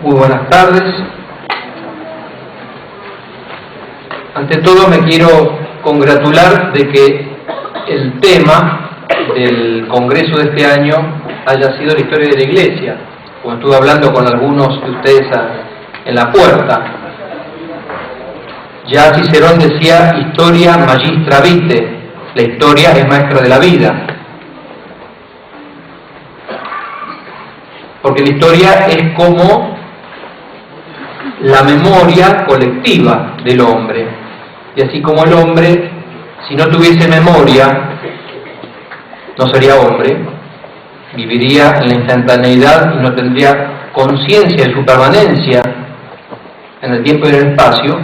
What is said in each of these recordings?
Muy buenas tardes. Ante todo me quiero congratular de que el tema del Congreso de este año haya sido la historia de la Iglesia, como estuve hablando con algunos de ustedes en la puerta. Ya Cicerón decía, historia magistra vitae, la historia es maestra de la vida. Porque la historia es como la memoria colectiva del hombre. Y así como el hombre, si no tuviese memoria, no sería hombre, viviría en la instantaneidad y no tendría conciencia de su permanencia en el tiempo y en el espacio,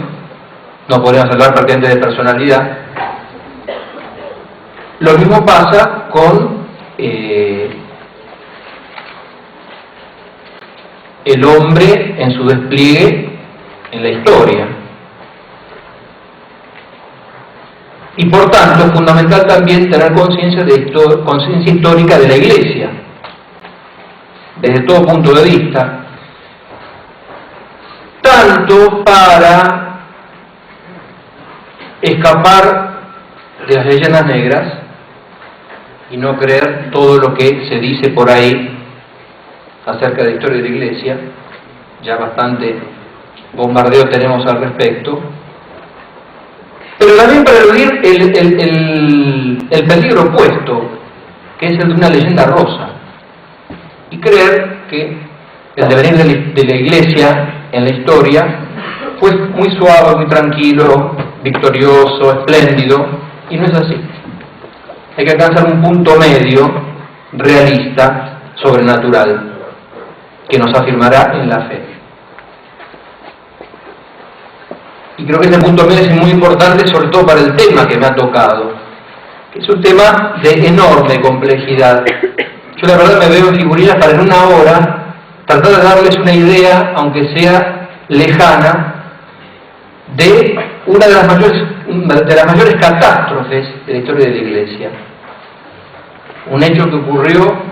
no podríamos hablar prácticamente de personalidad. Lo mismo pasa con el hombre en su despliegue en la historia. Y por tanto es fundamental también tener conciencia histórica de la Iglesia, desde todo punto de vista, tanto para escapar de las leyendas negras y no creer todo lo que se dice por ahí acerca de la historia de la Iglesia. Ya bastante bombardeo tenemos al respecto, pero también para eludir el peligro opuesto, que es el de una leyenda rosa, y creer que el devenir de la Iglesia en la historia fue muy suave, muy tranquilo, victorioso, espléndido, y no es así. Hay que alcanzar un punto medio, realista, sobrenatural, que nos afirmará en la fe. Y creo que ese punto medio es muy importante, sobre todo para el tema que me ha tocado, que es un tema de enorme complejidad. Yo la verdad me veo en figuritas para en una hora tratar de darles una idea, aunque sea lejana, de una de las mayores catástrofes de la historia de la Iglesia. Un hecho que ocurrió,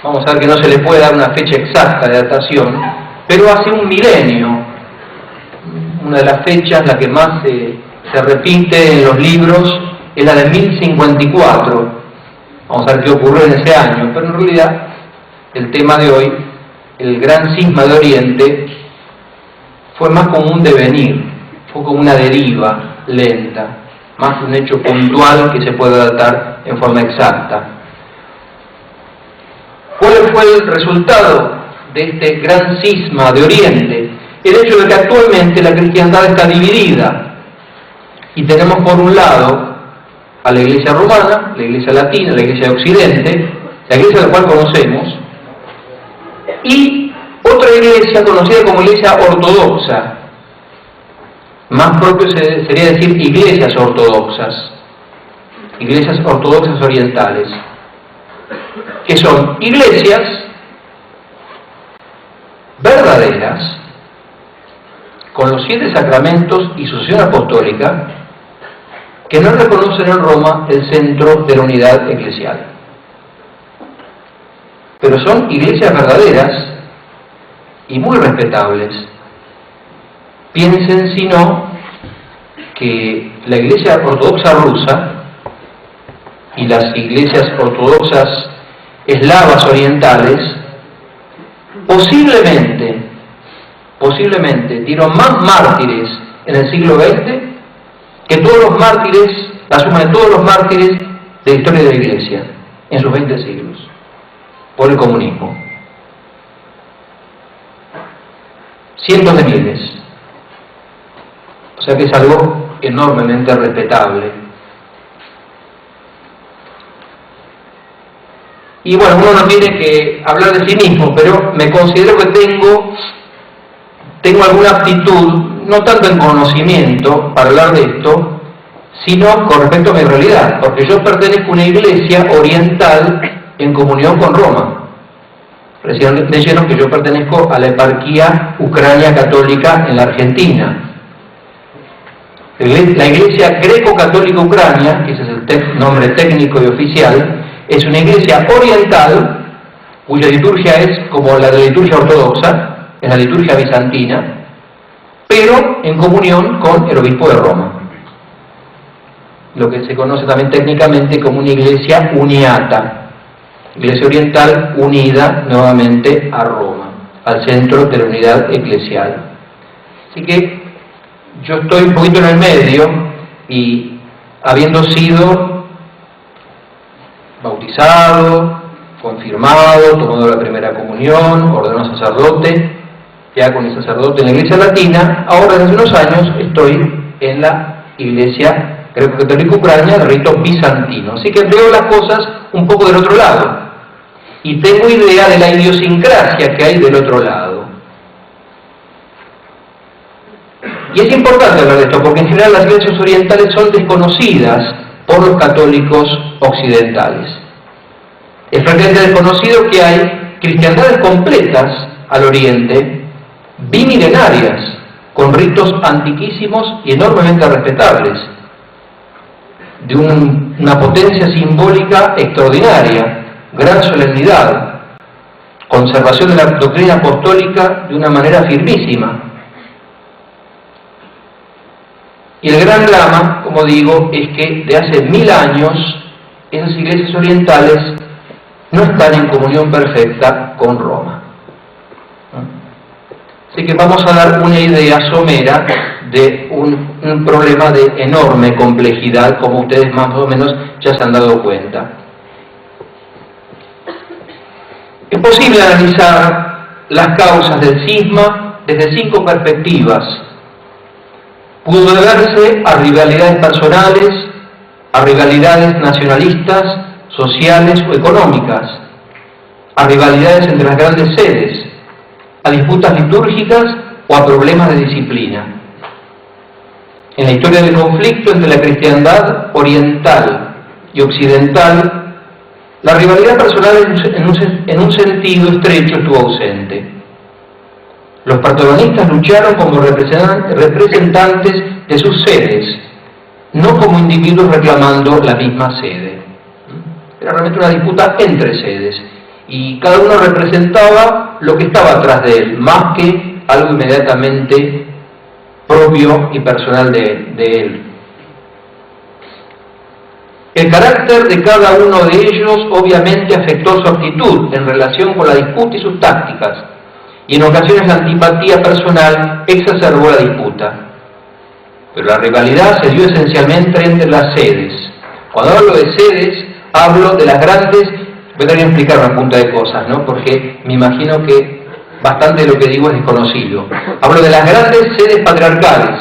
vamos a ver que no se le puede dar una fecha exacta de datación, pero hace un milenio. Una de las fechas, la que más se repite en los libros, es la de 1054. Vamos a ver qué ocurrió en ese año, pero en realidad el tema de hoy, el gran cisma de Oriente, fue más como un devenir, fue como una deriva lenta, más un hecho puntual que se puede datar en forma exacta. ¿Cuál fue el resultado de este gran cisma de Oriente? El hecho de que actualmente la cristiandad está dividida y tenemos por un lado a la Iglesia romana, la Iglesia latina, la Iglesia de Occidente, la Iglesia de la cual conocemos, y otra Iglesia conocida como Iglesia ortodoxa. Más propio sería decir iglesias ortodoxas orientales, que son iglesias verdaderas, con los 7 sacramentos y sucesión apostólica, que no reconocen en Roma el centro de la unidad eclesial. Pero son iglesias verdaderas y muy respetables. Piensen, si no, que la Iglesia ortodoxa rusa y las iglesias ortodoxas eslavas orientales posiblemente dieron más mártires en el siglo XX que todos los mártires, la suma de todos los mártires de la historia de la Iglesia en sus 20 siglos, por el comunismo. Cientos de miles. O sea que es algo enormemente respetable. Y bueno, uno no tiene que hablar de sí mismo, pero me considero que tengo alguna aptitud, no tanto en conocimiento para hablar de esto, sino con respecto a mi realidad, porque yo pertenezco a una iglesia oriental en comunión con Roma. Recién leyeron que yo pertenezco a la eparquía Ucrania Católica en la Argentina. La Iglesia Greco-Católica Ucrania, que ese es el nombre técnico y oficial, es una iglesia oriental cuya liturgia es como la de la liturgia ortodoxa, es la liturgia bizantina, pero en comunión con el obispo de Roma, lo que se conoce también técnicamente como una iglesia uniata, iglesia oriental unida nuevamente a Roma, al centro de la unidad eclesial. Así que yo estoy un poquito en el medio y habiendo sido bautizado, confirmado, tomado la primera comunión, ordenado sacerdote, ya con el sacerdote en la iglesia latina, ahora desde unos años estoy en la iglesia greco-católica ucrania de rito bizantino. Así que veo las cosas un poco del otro lado y tengo idea de la idiosincrasia que hay del otro lado. Y es importante hablar de esto porque en general las iglesias orientales son desconocidas por los católicos occidentales. Es frecuentemente desconocido que hay cristiandades completas al oriente, bimilenarias, con ritos antiquísimos y enormemente respetables, de una potencia simbólica extraordinaria, gran solemnidad, conservación de la doctrina apostólica de una manera firmísima. Y el gran drama, como digo, es que de hace 1000 años esas iglesias orientales no están en comunión perfecta con Roma. Así que vamos a dar una idea somera de un problema de enorme complejidad, como ustedes más o menos ya se han dado cuenta. Es posible analizar las causas del cisma desde 5 perspectivas. Pudo deberse a rivalidades personales, a rivalidades nacionalistas, sociales o económicas, a rivalidades entre las grandes sedes, a disputas litúrgicas o a problemas de disciplina. En la historia del conflicto entre la cristiandad oriental y occidental, la rivalidad personal en un sentido estrecho estuvo ausente. Los protagonistas lucharon como representantes de sus sedes, no como individuos reclamando la misma sede. Era realmente una disputa entre sedes, y cada uno representaba lo que estaba atrás de él, más que algo inmediatamente propio y personal de él. El carácter de cada uno de ellos obviamente afectó su actitud en relación con la disputa y sus tácticas, y en ocasiones la antipatía personal exacerbó la disputa. Pero la rivalidad se dio esencialmente entre las sedes. Cuando hablo de sedes, hablo de las grandes. Voy a tener que explicar una punta de cosas, ¿no? Porque me imagino que bastante de lo que digo es desconocido. Hablo de las grandes sedes patriarcales: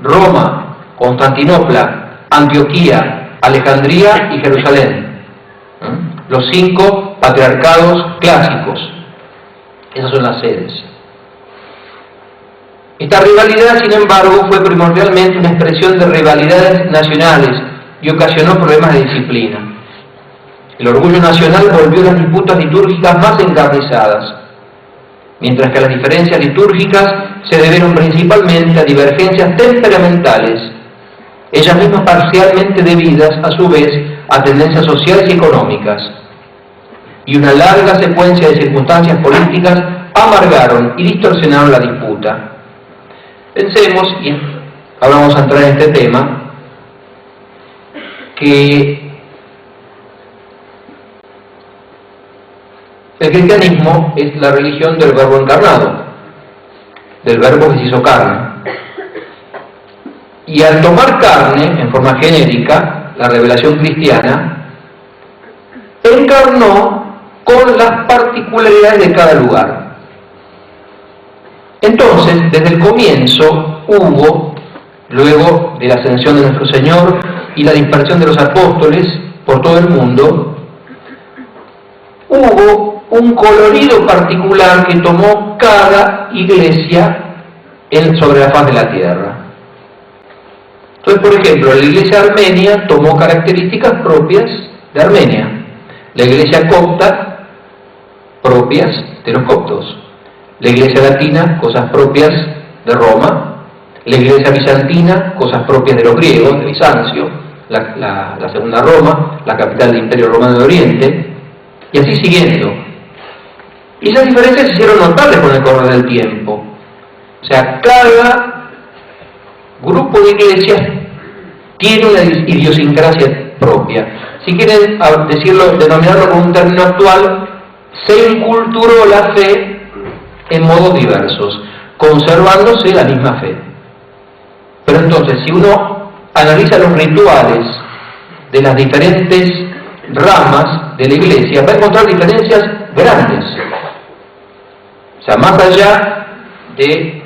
Roma, Constantinopla, Antioquía, Alejandría y Jerusalén. Los 5 patriarcados clásicos. Esas son las sedes. Esta rivalidad, sin embargo, fue primordialmente una expresión de rivalidades nacionales y ocasionó problemas de disciplina. El orgullo nacional volvió las disputas litúrgicas más encarnizadas, mientras que las diferencias litúrgicas se debieron principalmente a divergencias temperamentales, ellas mismas parcialmente debidas, a su vez, a tendencias sociales y económicas. Y una larga secuencia de circunstancias políticas amargaron y distorsionaron la disputa. Pensemos, y ahora vamos a entrar en este tema, que el cristianismo es la religión del Verbo encarnado, del Verbo que se hizo carne. Y al tomar carne, en forma genérica, la revelación cristiana encarnó con las particularidades de cada lugar. Entonces, desde el comienzo hubo, luego de la ascensión de nuestro Señor y la dispersión de los apóstoles por todo el mundo, hubo un colorido particular que tomó cada iglesia sobre la faz de la tierra. Entonces, por ejemplo, la iglesia armenia tomó características propias de Armenia, la iglesia copta propias de los coptos, la iglesia latina cosas propias de Roma, la iglesia bizantina cosas propias de los griegos, de Bizancio, la segunda Roma, la capital del Imperio Romano de Oriente, y así siguiendo. Y esas diferencias se hicieron notables con el correr del tiempo. O sea, cada grupo de iglesias tiene una idiosincrasia propia. Si quieren decirlo, denominarlo con un término actual, se inculturó la fe en modos diversos, conservándose la misma fe. Pero entonces, si uno analiza los rituales de las diferentes ramas de la iglesia, va a encontrar diferencias grandes. O sea, más allá de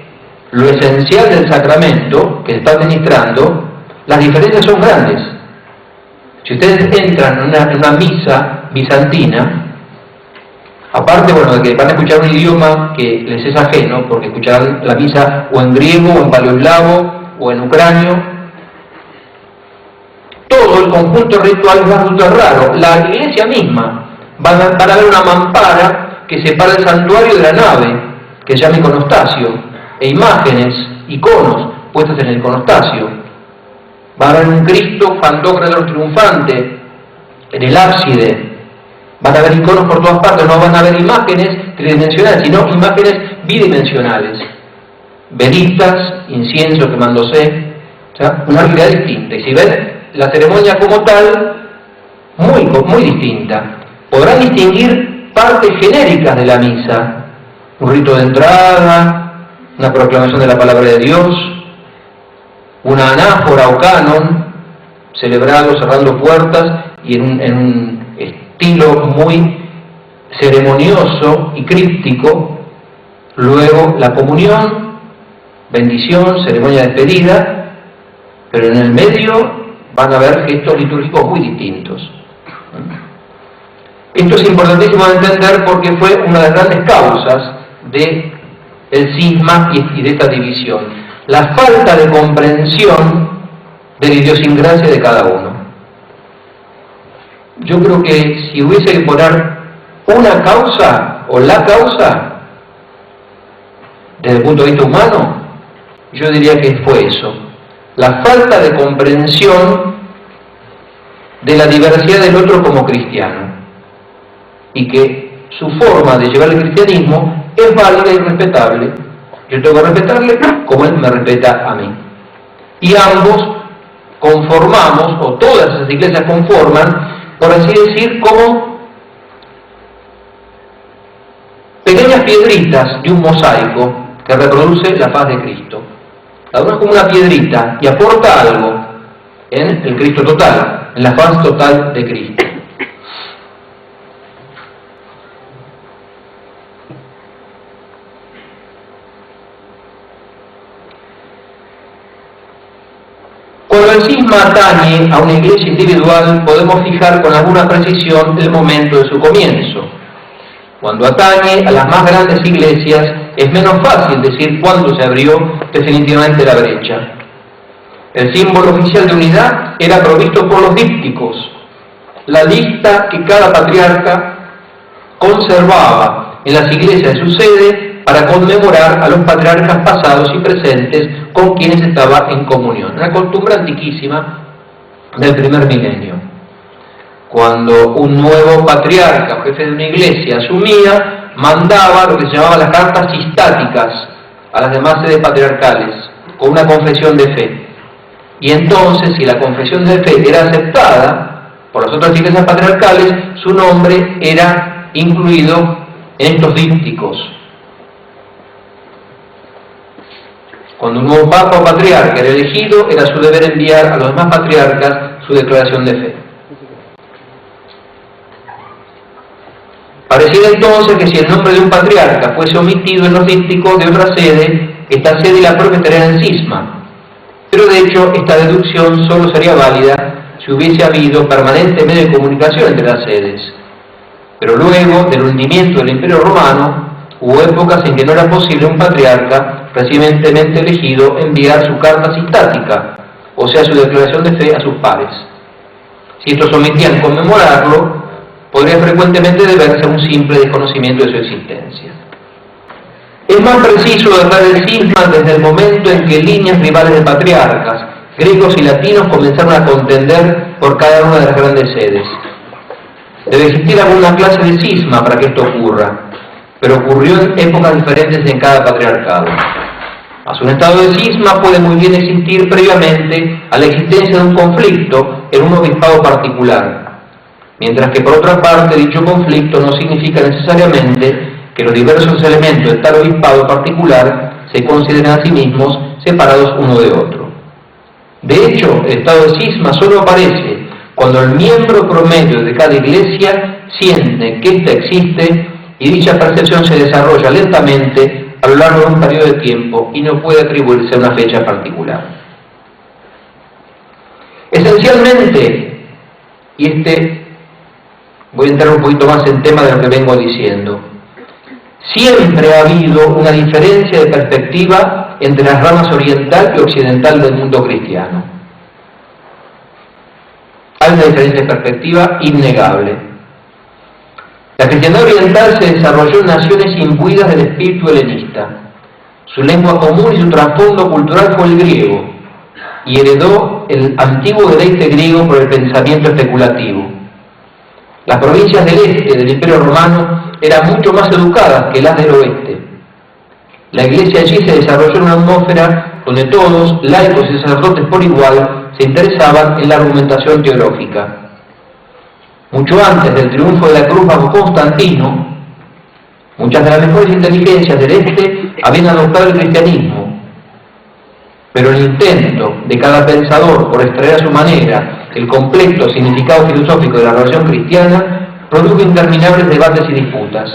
lo esencial del sacramento que se está administrando, las diferencias son grandes. Si ustedes entran en una misa bizantina, aparte, bueno, de que van a escuchar un idioma que les es ajeno, porque escucharán la misa o en griego, o en paleoeslavo, o en ucranio, todo el conjunto ritual va a resultar raro. La iglesia misma, van a ver una mampara que separa el santuario de la nave, que se llama iconostasio, e imágenes, iconos, puestos en el iconostasio. Va a haber un Cristo Pantocrátor triunfante en el ábside. Van a haber iconos por todas partes, no van a haber imágenes tridimensionales, sino imágenes bidimensionales. Velitas, incienso quemándose, o sea, una realidad distinta. Y si ven la ceremonia como tal, muy distinta. Podrán distinguir partes genéricas de la misa, un rito de entrada, una proclamación de la palabra de Dios, una anáfora o canon, celebrado cerrando puertas y en un estilo muy ceremonioso y críptico. Luego la comunión, bendición, ceremonia de despedida, pero en el medio van a haber gestos litúrgicos muy distintos. Esto es importantísimo de entender porque fue una de las grandes causas del cisma y de esta división, la falta de comprensión de la idiosincrasia de cada uno. Yo creo que si hubiese que poner una causa o la causa desde el punto de vista humano, yo diría que fue eso, la falta de comprensión de la diversidad del otro como cristiano, y que su forma de llevar el cristianismo es válida y respetable. Yo tengo que respetarle como él me respeta a mí. Y ambos conformamos, o todas esas iglesias conforman, por así decir, como pequeñas piedritas de un mosaico que reproduce la faz de Cristo. Cada una es como una piedrita y aporta algo en el Cristo total, en la faz total de Cristo. Cuando el cisma atañe a una iglesia individual, podemos fijar con alguna precisión el momento de su comienzo. Cuando atañe a las más grandes iglesias, es menos fácil decir cuándo se abrió definitivamente la brecha. El símbolo oficial de unidad era provisto por los dípticos, la lista que cada patriarca conservaba en las iglesias de su sede para conmemorar a los patriarcas pasados y presentes con quienes estaba en comunión. Una costumbre antiquísima del primer milenio. Cuando un nuevo patriarca o jefe de una iglesia asumía, mandaba lo que se llamaba las cartas sistáticas a las demás sedes patriarcales, con una confesión de fe. Y entonces, si la confesión de fe era aceptada por las otras iglesias patriarcales, su nombre era incluido en estos dípticos. Cuando un nuevo papa o patriarca era elegido, era su deber enviar a los demás patriarcas su declaración de fe. Pareciera entonces que si el nombre de un patriarca fuese omitido en los dípticos de otra sede, esta sede y la propia estarían en cisma. Pero de hecho, esta deducción solo sería válida si hubiese habido permanente medio de comunicación entre las sedes. Pero luego del hundimiento del Imperio Romano, hubo épocas en que no era posible un patriarca recientemente elegido enviar su carta sistática, o sea, su declaración de fe a sus pares. Si estos omitían conmemorarlo, podría frecuentemente deberse a un simple desconocimiento de su existencia. Es más preciso dejar el cisma desde el momento en que líneas rivales de patriarcas, griegos y latinos, comenzaron a contender por cada una de las grandes sedes. Debe existir alguna clase de cisma para que esto ocurra. pero ocurrió en épocas diferentes en cada patriarcado. Mas un estado de cisma puede muy bien existir previamente a la existencia de un conflicto en un obispado particular, mientras que por otra parte dicho conflicto no significa necesariamente que los diversos elementos de tal obispado particular se consideren a sí mismos separados uno de otro. De hecho, el estado de cisma solo aparece cuando el miembro promedio de cada iglesia siente que ésta existe y dicha percepción se desarrolla lentamente a lo largo de un periodo de tiempo y no puede atribuirse a una fecha particular. Esencialmente, y voy a entrar un poquito más en tema de lo que vengo diciendo, siempre ha habido una diferencia de perspectiva entre las ramas oriental y occidental del mundo cristiano. Hay una diferencia de perspectiva innegable. La cristiandad oriental se desarrolló en naciones imbuidas del espíritu helenista. Su lengua común y su trasfondo cultural fue el griego, y heredó el antiguo deleite griego por el pensamiento especulativo. Las provincias del este del Imperio Romano eran mucho más educadas que las del oeste. La iglesia allí se desarrolló en una atmósfera donde todos, laicos y sacerdotes por igual, se interesaban en la argumentación teológica. Mucho antes del triunfo de la cruz bajo Constantino, muchas de las mejores inteligencias del este habían adoptado el cristianismo, pero el intento de cada pensador por extraer a su manera el completo significado filosófico de la religión cristiana produjo interminables debates y disputas.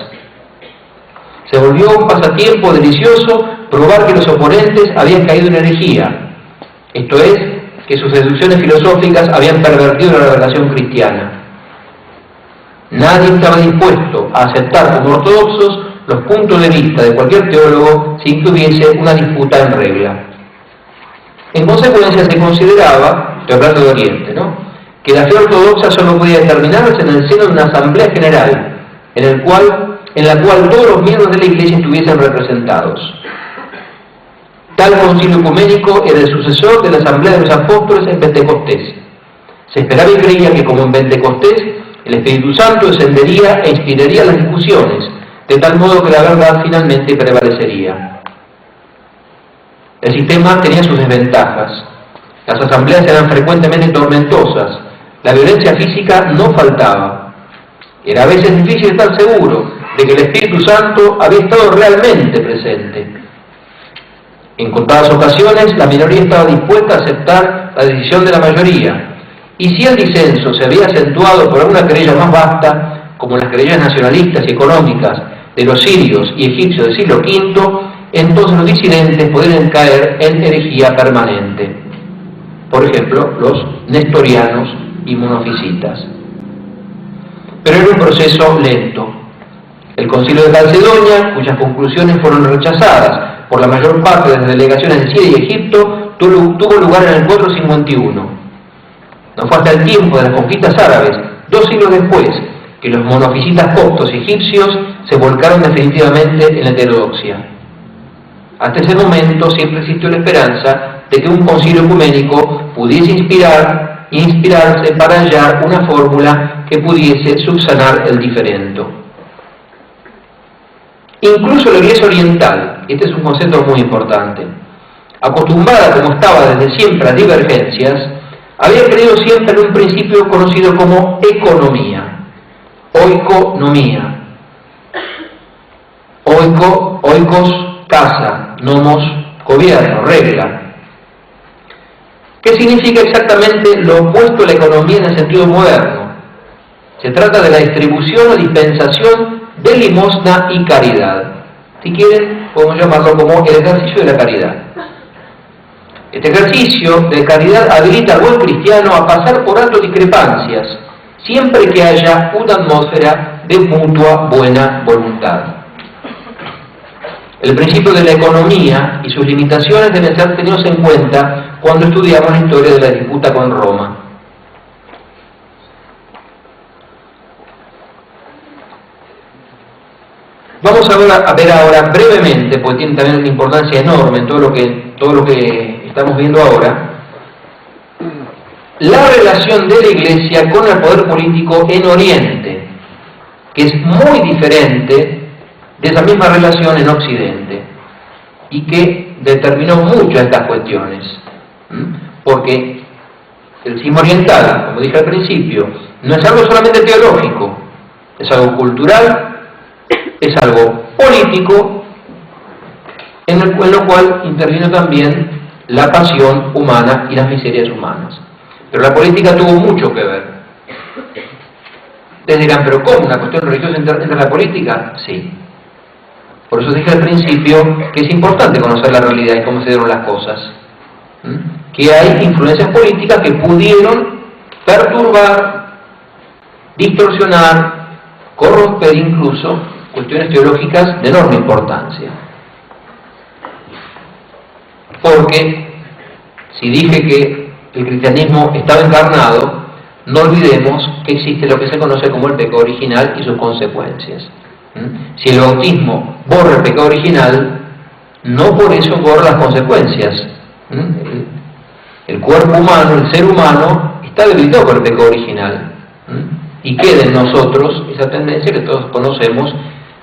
Se volvió un pasatiempo delicioso probar que los oponentes habían caído en herejía, esto es, que sus deducciones filosóficas habían pervertido la revelación cristiana. Nadie estaba dispuesto a aceptar como ortodoxos los puntos de vista de cualquier teólogo sin que hubiese una disputa en regla. En consecuencia se consideraba, estoy hablando de Oriente, que la fe ortodoxa solo podía determinarse en el seno de una asamblea general, en la cual todos los miembros de la Iglesia estuviesen representados. Tal concilio ecuménico era el sucesor de la asamblea de los apóstoles en Pentecostés. Se esperaba y creía que como en Pentecostés, el Espíritu Santo descendería e inspiraría las discusiones, de tal modo que la verdad finalmente prevalecería. El sistema tenía sus desventajas. Las asambleas eran frecuentemente tormentosas, la violencia física no faltaba. Era a veces difícil estar seguro de que el Espíritu Santo había estado realmente presente. En contadas ocasiones, la minoría estaba dispuesta a aceptar la decisión de la mayoría, y si el disenso se había acentuado por alguna querella más vasta, como las querellas nacionalistas y económicas de los sirios y egipcios del siglo V, entonces los disidentes podrían caer en herejía permanente. Por ejemplo, los nestorianos y monofisitas. Pero era un proceso lento. El Concilio de Calcedonia, cuyas conclusiones fueron rechazadas por la mayor parte de las delegaciones de Siria y Egipto, tuvo lugar en el 451. No fue hasta el tiempo de las conquistas árabes, 2 siglos después, que los monofisitas coptos egipcios se volcaron definitivamente en la heterodoxia. Hasta ese momento siempre existió la esperanza de que un concilio ecuménico pudiese inspirarse para hallar una fórmula que pudiese subsanar el diferendo. Incluso la Iglesia oriental, este es un concepto muy importante, acostumbrada como estaba desde siempre a divergencias, había creído siempre en un principio conocido como economía, oikonomía. Oikos, casa, nomos, gobierno, regla. ¿Qué significa exactamente lo opuesto a la economía en el sentido moderno? Se trata de la distribución o dispensación de limosna y caridad. Si quieren, podemos llamarlo como el ejercicio de la caridad. Este ejercicio de caridad habilita al buen cristiano a pasar por alto discrepancias, siempre que haya una atmósfera de mutua buena voluntad. El principio de la economía y sus limitaciones deben ser tenidos en cuenta cuando estudiamos la historia de la disputa con Roma. Vamos a ver ahora brevemente, porque tiene también una importancia enorme en todo lo que estamos viendo ahora, la relación de la Iglesia con el poder político en Oriente, que es muy diferente de esa misma relación en Occidente y que determinó mucho estas cuestiones, porque el cisma oriental, como dije al principio, no es algo solamente teológico, es algo cultural, es algo político, en lo cual intervino también la pasión humana y las miserias humanas. Pero la política tuvo mucho que ver. Ustedes dirán, ¿pero cómo? ¿Una cuestión religiosa entra en la política? Sí. Por eso dije al principio que es importante conocer la realidad y cómo se dieron las cosas. Que hay influencias políticas que pudieron perturbar, distorsionar, corromper incluso cuestiones teológicas de enorme importancia. Porque si dije que el cristianismo estaba encarnado, no olvidemos que existe lo que se conoce como el pecado original y sus consecuencias. Si el bautismo borra el pecado original, no por eso borra las consecuencias. El cuerpo humano, el ser humano, está debilitado por el pecado original. Y queda en nosotros esa tendencia que todos conocemos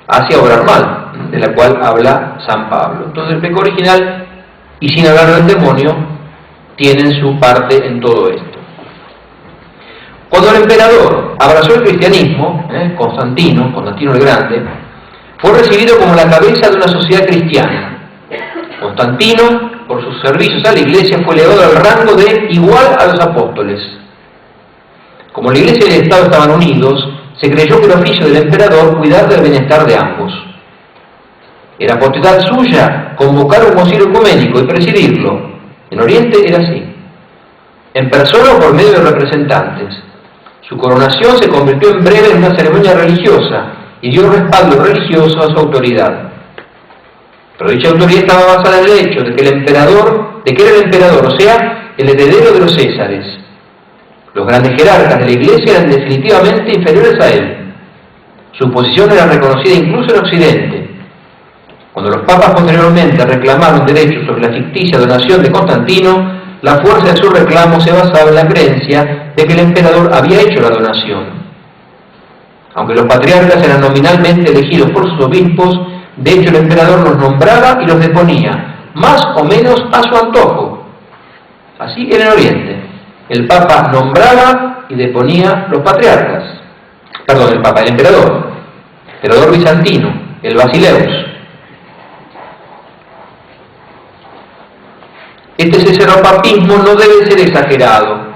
hacia obrar mal, de la cual habla San Pablo. Entonces el pecado original, y sin hablar del demonio, tienen su parte en todo esto. Cuando el emperador abrazó el cristianismo, Constantino el Grande, fue recibido como la cabeza de una sociedad cristiana. Constantino, por sus servicios a la Iglesia, fue elevado al rango de igual a los apóstoles. Como la Iglesia y el Estado estaban unidos, se creyó que el oficio del emperador cuidar del bienestar de ambos. Era potestad suya convocar un concilio ecuménico y presidirlo. En Oriente era así, en persona o por medio de representantes. Su coronación se convirtió en breve en una ceremonia religiosa y dio respaldo religioso a su autoridad. Pero dicha autoridad estaba basada en el hecho de que era el emperador, o sea, el heredero de los Césares. Los grandes jerarcas de la Iglesia eran definitivamente inferiores a él. Su posición era reconocida incluso en Occidente. Cuando los papas posteriormente reclamaron derechos sobre la ficticia donación de Constantino, la fuerza de su reclamo se basaba en la creencia de que el emperador había hecho la donación. Aunque los patriarcas eran nominalmente elegidos por sus obispos, de hecho el emperador los nombraba y los deponía, más o menos a su antojo. Así era en Oriente. El Papa nombraba y deponía los patriarcas. El emperador bizantino, el Basileus. Este cesaropapismo no debe ser exagerado.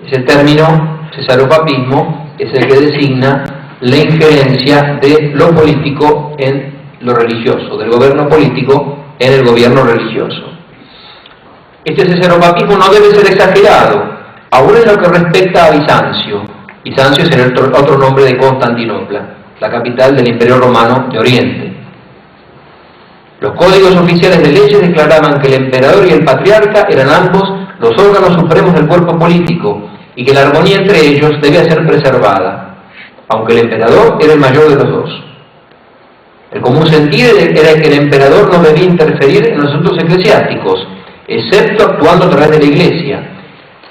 Ese término, cesaropapismo, es el que designa la injerencia de lo político en lo religioso, del gobierno político en el gobierno religioso. Este cesaropapismo no debe ser exagerado, aún en lo que respecta a Bizancio. Bizancio es el otro nombre de Constantinopla, la capital del Imperio Romano de Oriente. Los códigos oficiales de leyes declaraban que el emperador y el patriarca eran ambos los órganos supremos del cuerpo político y que la armonía entre ellos debía ser preservada, aunque el emperador era el mayor de los dos. El común sentido era que el emperador no debía interferir en los asuntos eclesiásticos, excepto actuando a través de la Iglesia,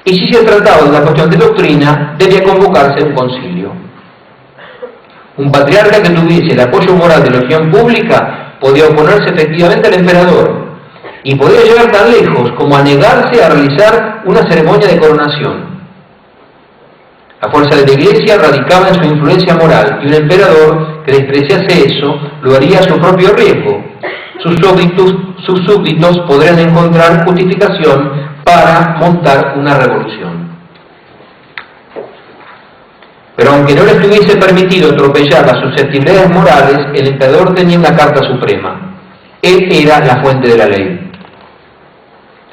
y si se trataba de una cuestión de doctrina, debía convocarse un concilio. Un patriarca que tuviese el apoyo moral de la opinión pública podía oponerse efectivamente al emperador, y podía llegar tan lejos como a negarse a realizar una ceremonia de coronación. La fuerza de la Iglesia radicaba en su influencia moral, y un emperador que despreciase eso lo haría a su propio riesgo. Sus súbditos podrían encontrar justificación para montar una revolución. Pero aunque no le estuviese permitido atropellar las susceptibilidades morales, el emperador tenía una carta suprema. Él era la fuente de la ley.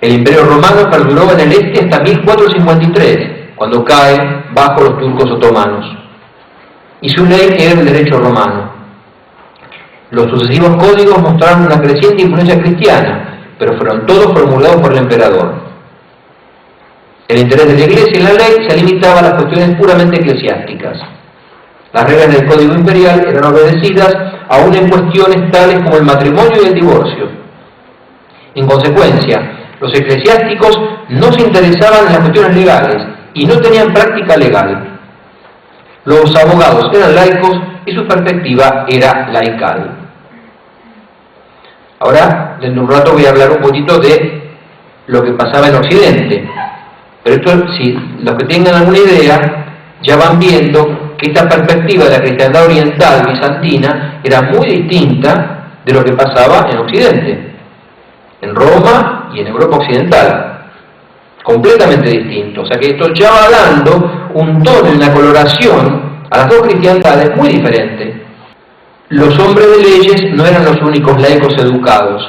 El Imperio Romano perduró en el este hasta 1453, cuando cae bajo los turcos otomanos. Y su ley era el derecho romano. Los sucesivos códigos mostraron una creciente influencia cristiana, pero fueron todos formulados por el emperador. El interés de la Iglesia en la ley se limitaba a las cuestiones puramente eclesiásticas. Las reglas del Código Imperial eran obedecidas aún en cuestiones tales como el matrimonio y el divorcio. En consecuencia, los eclesiásticos no se interesaban en las cuestiones legales y no tenían práctica legal. Los abogados eran laicos y su perspectiva era laical. Ahora, dentro de un rato voy a hablar un poquito de lo que pasaba en Occidente, pero esto, si los que tengan alguna idea, ya van viendo que esta perspectiva de la cristiandad oriental bizantina era muy distinta de lo que pasaba en Occidente, en Roma y en Europa occidental, completamente distinto. O sea que esto ya va dando un tono y una coloración a las dos cristiandades muy diferentes. Los hombres de leyes no eran los únicos laicos educados.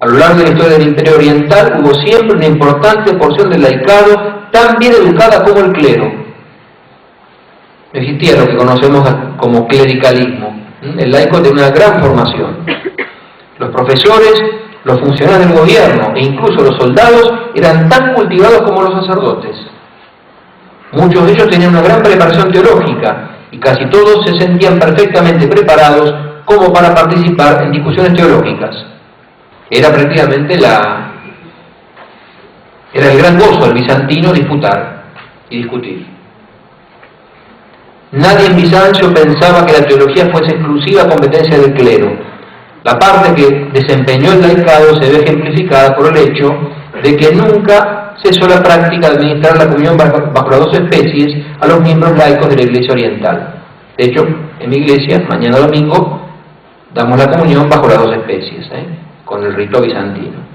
A lo largo de la historia del Imperio Oriental hubo siempre una importante porción del laicado tan bien educada como el clero. No existía lo que conocemos como clericalismo. El laico tenía una gran formación. Los profesores, los funcionarios del gobierno e incluso los soldados eran tan cultivados como los sacerdotes. Muchos de ellos tenían una gran preparación teológica y casi todos se sentían perfectamente preparados como para participar en discusiones teológicas. Era prácticamente era el gran gozo del bizantino disputar y discutir. Nadie en Bizancio pensaba que la teología fuese exclusiva competencia del clero. La parte que desempeñó el laicado se ve ejemplificada por el hecho de que nunca cesó la práctica de administrar la comunión bajo las dos especies a los miembros laicos de la Iglesia Oriental. De hecho, en mi iglesia, mañana domingo, damos la comunión bajo las dos especies, con el rito bizantino.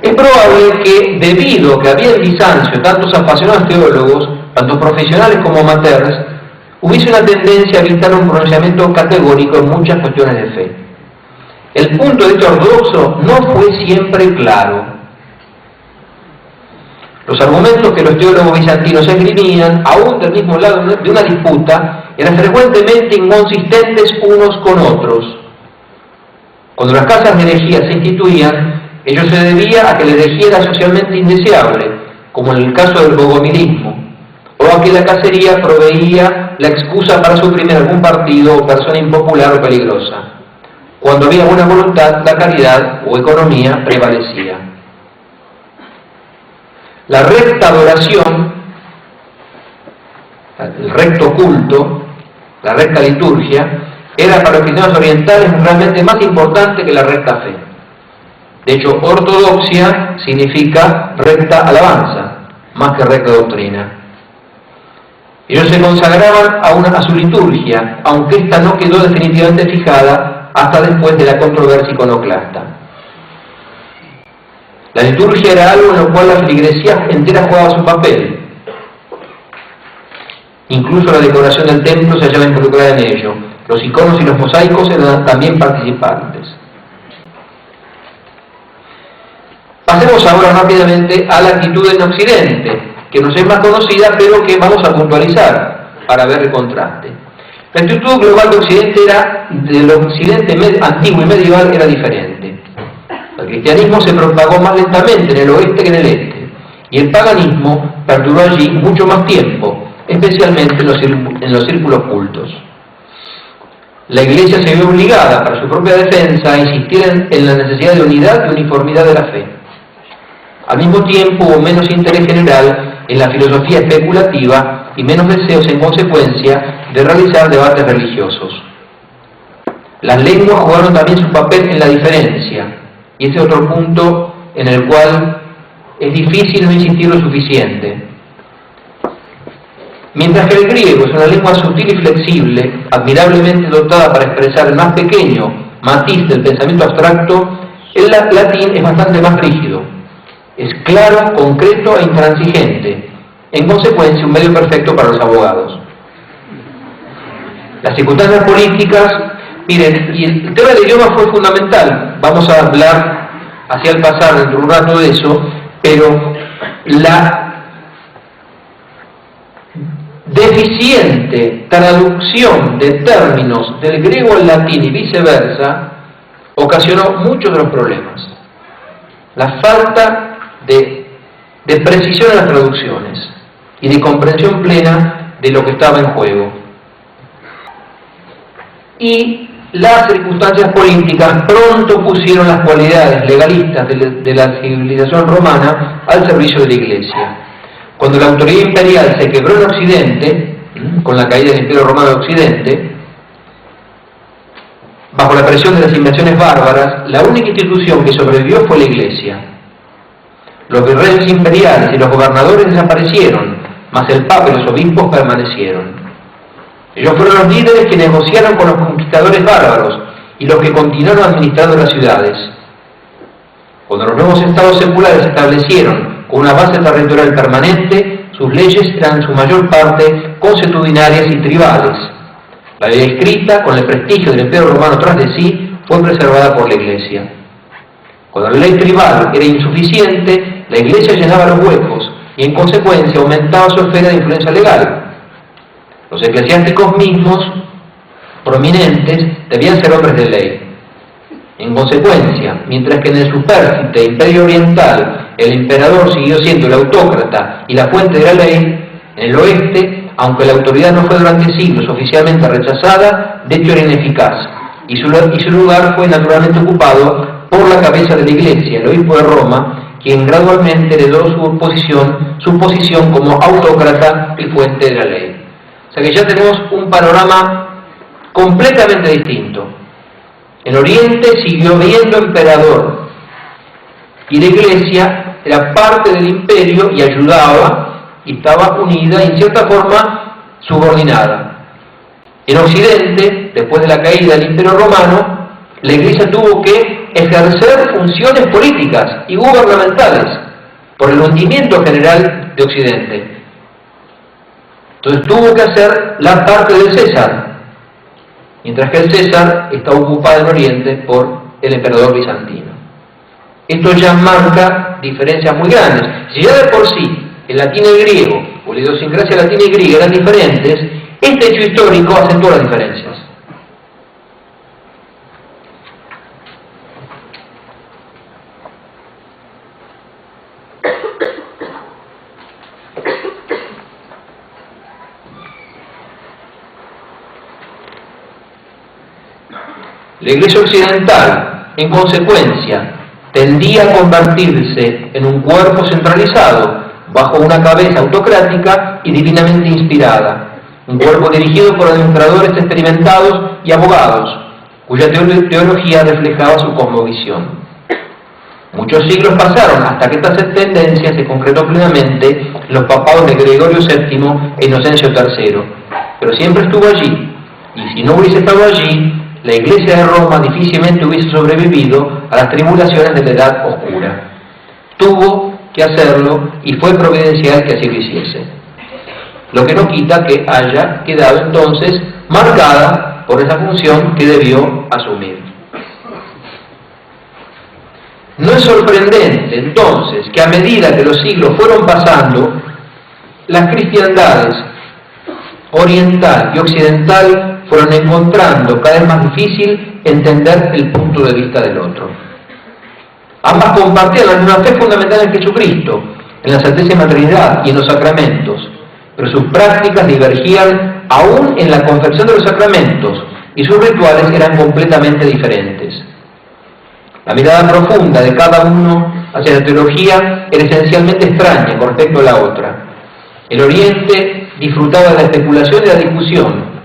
Es probable que, debido a que había en Bizancio tantos apasionados teólogos, tanto profesionales como amateurs, hubiese una tendencia a evitar un pronunciamiento categórico en muchas cuestiones de fe. El punto de vista ortodoxo no fue siempre claro. Los argumentos que los teólogos bizantinos esgrimían, aún del mismo lado de una disputa, eran frecuentemente inconsistentes unos con otros. Cuando las casas de herejía se instituían, ello se debía a que la herejía era socialmente indeseable, como en el caso del bogomilismo, o a que la cacería proveía la excusa para suprimir algún partido o persona impopular o peligrosa. Cuando había buena voluntad, la caridad o economía prevalecía. La recta adoración, el recto culto, la recta liturgia, era para los cristianos orientales realmente más importante que la recta fe. De hecho, ortodoxia significa recta alabanza, más que recta doctrina. Ellos se consagraban a su liturgia, aunque ésta no quedó definitivamente fijada hasta después de la controversia iconoclasta. La liturgia era algo en lo cual la feligresía entera jugaba su papel. Incluso la decoración del templo se hallaba involucrada en ello. Los iconos y los mosaicos eran también participantes. Pasemos ahora rápidamente a la actitud en Occidente, que nos es más conocida, pero que vamos a puntualizar para ver el contraste. La actitud global de Occidente del Occidente antiguo y medieval era diferente. El cristianismo se propagó más lentamente en el oeste que en el este, y el paganismo perduró allí mucho más tiempo, especialmente en los círculos cultos. La Iglesia se vio obligada, para su propia defensa, a insistir en la necesidad de unidad y uniformidad de la fe. Al mismo tiempo hubo menos interés general en la filosofía especulativa y menos deseos en consecuencia de realizar debates religiosos. Las lenguas jugaron también su papel en la diferencia, y ese es otro punto en el cual es difícil no insistir lo suficiente. Mientras que el griego es una lengua sutil y flexible, admirablemente dotada para expresar el más pequeño matiz del pensamiento abstracto, el latín es bastante más rígido. Es claro, concreto e intransigente, en consecuencia un medio perfecto para los abogados. Las circunstancias políticas, miren, y el tema del idioma fue fundamental, vamos a hablar hacia el pasar dentro de un rato de eso, pero la deficiente traducción de términos del griego al latín y viceversa ocasionó muchos de los problemas. La falta de precisión en las traducciones y de comprensión plena de lo que estaba en juego. Y las circunstancias políticas pronto pusieron las cualidades legalistas de la civilización romana al servicio de la Iglesia. Cuando la autoridad imperial se quebró en Occidente, con la caída del Imperio Romano de Occidente, bajo la presión de las invasiones bárbaras, la única institución que sobrevivió fue la Iglesia. Los virreyes imperiales y los gobernadores desaparecieron, mas el Papa y los obispos permanecieron. Ellos fueron los líderes que negociaron con los conquistadores bárbaros y los que continuaron administrando las ciudades. Cuando los nuevos estados seculares se establecieron con una base territorial permanente, sus leyes eran en su mayor parte consuetudinarias y tribales. La ley escrita, con el prestigio del Imperio Romano tras de sí, fue preservada por la Iglesia. Cuando la ley tribal era insuficiente, la Iglesia llenaba los huecos y en consecuencia aumentaba su esfera de influencia legal. Los eclesiásticos mismos, prominentes, debían ser hombres de ley. En consecuencia, mientras que en el supérfite Imperio Oriental el emperador siguió siendo el autócrata y la fuente de la ley, en el oeste, aunque la autoridad no fue durante siglos oficialmente rechazada, de hecho era ineficaz, y su lugar fue naturalmente ocupado por la cabeza de la Iglesia, el obispo de Roma, quien gradualmente heredó su posición como autócrata y fuente de la ley. O sea que ya tenemos un panorama completamente distinto. En Oriente siguió habiendo emperador, y la Iglesia era parte del imperio y ayudaba, y estaba unida y en cierta forma subordinada. En Occidente, después de la caída del Imperio Romano, la Iglesia tuvo que ejercer funciones políticas y gubernamentales por el hundimiento general de Occidente. Entonces tuvo que hacer la parte del César, mientras que el César está ocupado en Oriente por el emperador bizantino. Esto ya marca diferencias muy grandes. Si ya de por sí el latín y el griego, o la idiosincrasia latina y griega eran diferentes, este hecho histórico acentúa las diferencias. La Iglesia occidental, en consecuencia, tendía a convertirse en un cuerpo centralizado bajo una cabeza autocrática y divinamente inspirada, un cuerpo dirigido por administradores experimentados y abogados, cuya teología reflejaba su cosmovisión. Muchos siglos pasaron hasta que esta tendencia se concretó plenamente en los papados de Gregorio VII e Inocencio III, pero siempre estuvo allí, y si no hubiese estado allí, la Iglesia de Roma difícilmente hubiese sobrevivido a las tribulaciones de la Edad Oscura. Tuvo que hacerlo y fue providencial que así lo hiciese. Lo que no quita que haya quedado entonces marcada por esa función que debió asumir. No es sorprendente entonces que a medida que los siglos fueron pasando, las cristiandades oriental y occidental fueron encontrando cada vez más difícil entender el punto de vista del otro. Ambas compartían la misma fe fundamental en Jesucristo, en la Santísima Trinidad y en los sacramentos, pero sus prácticas divergían aún en la confección de los sacramentos y sus rituales eran completamente diferentes. La mirada profunda de cada uno hacia la teología era esencialmente extraña con respecto a la otra. El Oriente disfrutaba de la especulación y la discusión,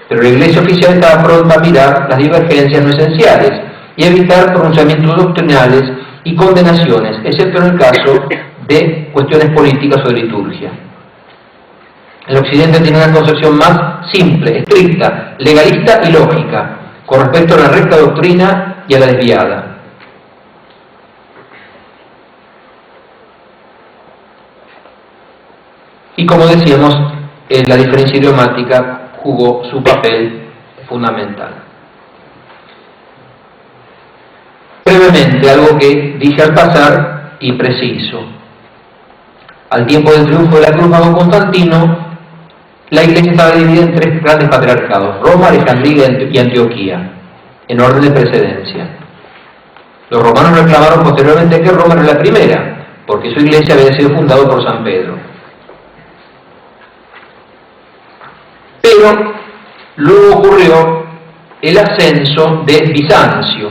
pero la Iglesia oficial estaba pronta a mirar las divergencias no esenciales y evitar pronunciamientos doctrinales y condenaciones, excepto en el caso de cuestiones políticas o de liturgia. El Occidente tiene una concepción más simple, estricta, legalista y lógica, con respecto a la recta doctrina y a la desviada. Y como decíamos, la diferencia idiomática jugó su papel fundamental. Brevemente, algo que dije al pasar y preciso. Al tiempo del triunfo de la cruz bajo Constantino, la Iglesia estaba dividida en tres grandes patriarcados: Roma, Alejandría y Antioquía, en orden de precedencia. Los romanos reclamaron posteriormente que Roma era la primera, porque su Iglesia había sido fundada por San Pedro. Pero luego ocurrió el ascenso de Bizancio,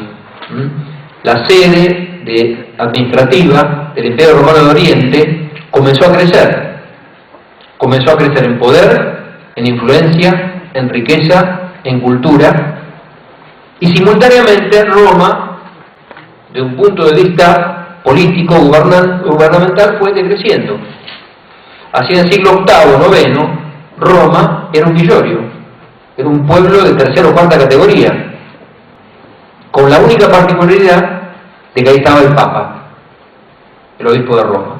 la sede administrativa del Imperio Romano de Oriente comenzó a crecer, Comenzó a crecer en poder, en influencia, en riqueza, en cultura, y simultáneamente Roma, de un punto de vista político, gubernamental, fue decreciendo. Así en el siglo VIII, IX, Roma era un villorio, era un pueblo de tercera o cuarta categoría, con la única particularidad de que ahí estaba el Papa, el obispo de Roma,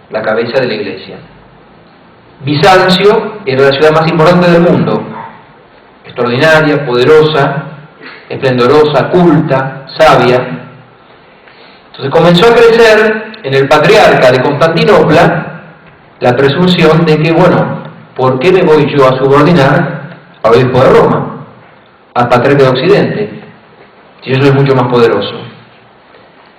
la cabeza de la iglesia. Bizancio era la ciudad más importante del mundo, extraordinaria, poderosa, esplendorosa, culta, sabia. Entonces comenzó a crecer en el patriarca de Constantinopla la presunción de que, bueno, ¿por qué me voy yo a subordinar al obispo de Roma, al patriarca de Occidente, si yo soy mucho más poderoso?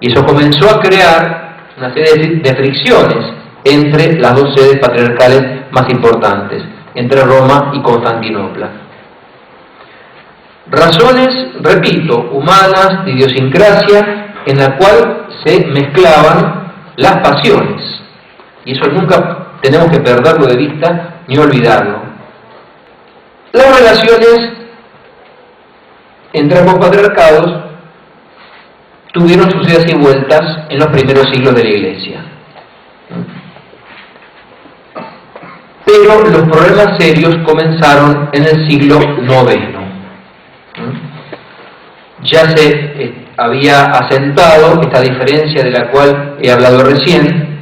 Y eso comenzó a crear una serie de fricciones entre las dos sedes patriarcales más importantes, entre Roma y Constantinopla. Razones, repito, humanas, de idiosincrasia, en la cual se mezclaban las pasiones. Y eso nunca tenemos que perderlo de vista ni olvidarlo. Las relaciones entre ambos patriarcados tuvieron sus idas y vueltas en los primeros siglos de la Iglesia. Pero los problemas serios comenzaron en el siglo IX. Ya se había asentado esta diferencia de la cual he hablado recién.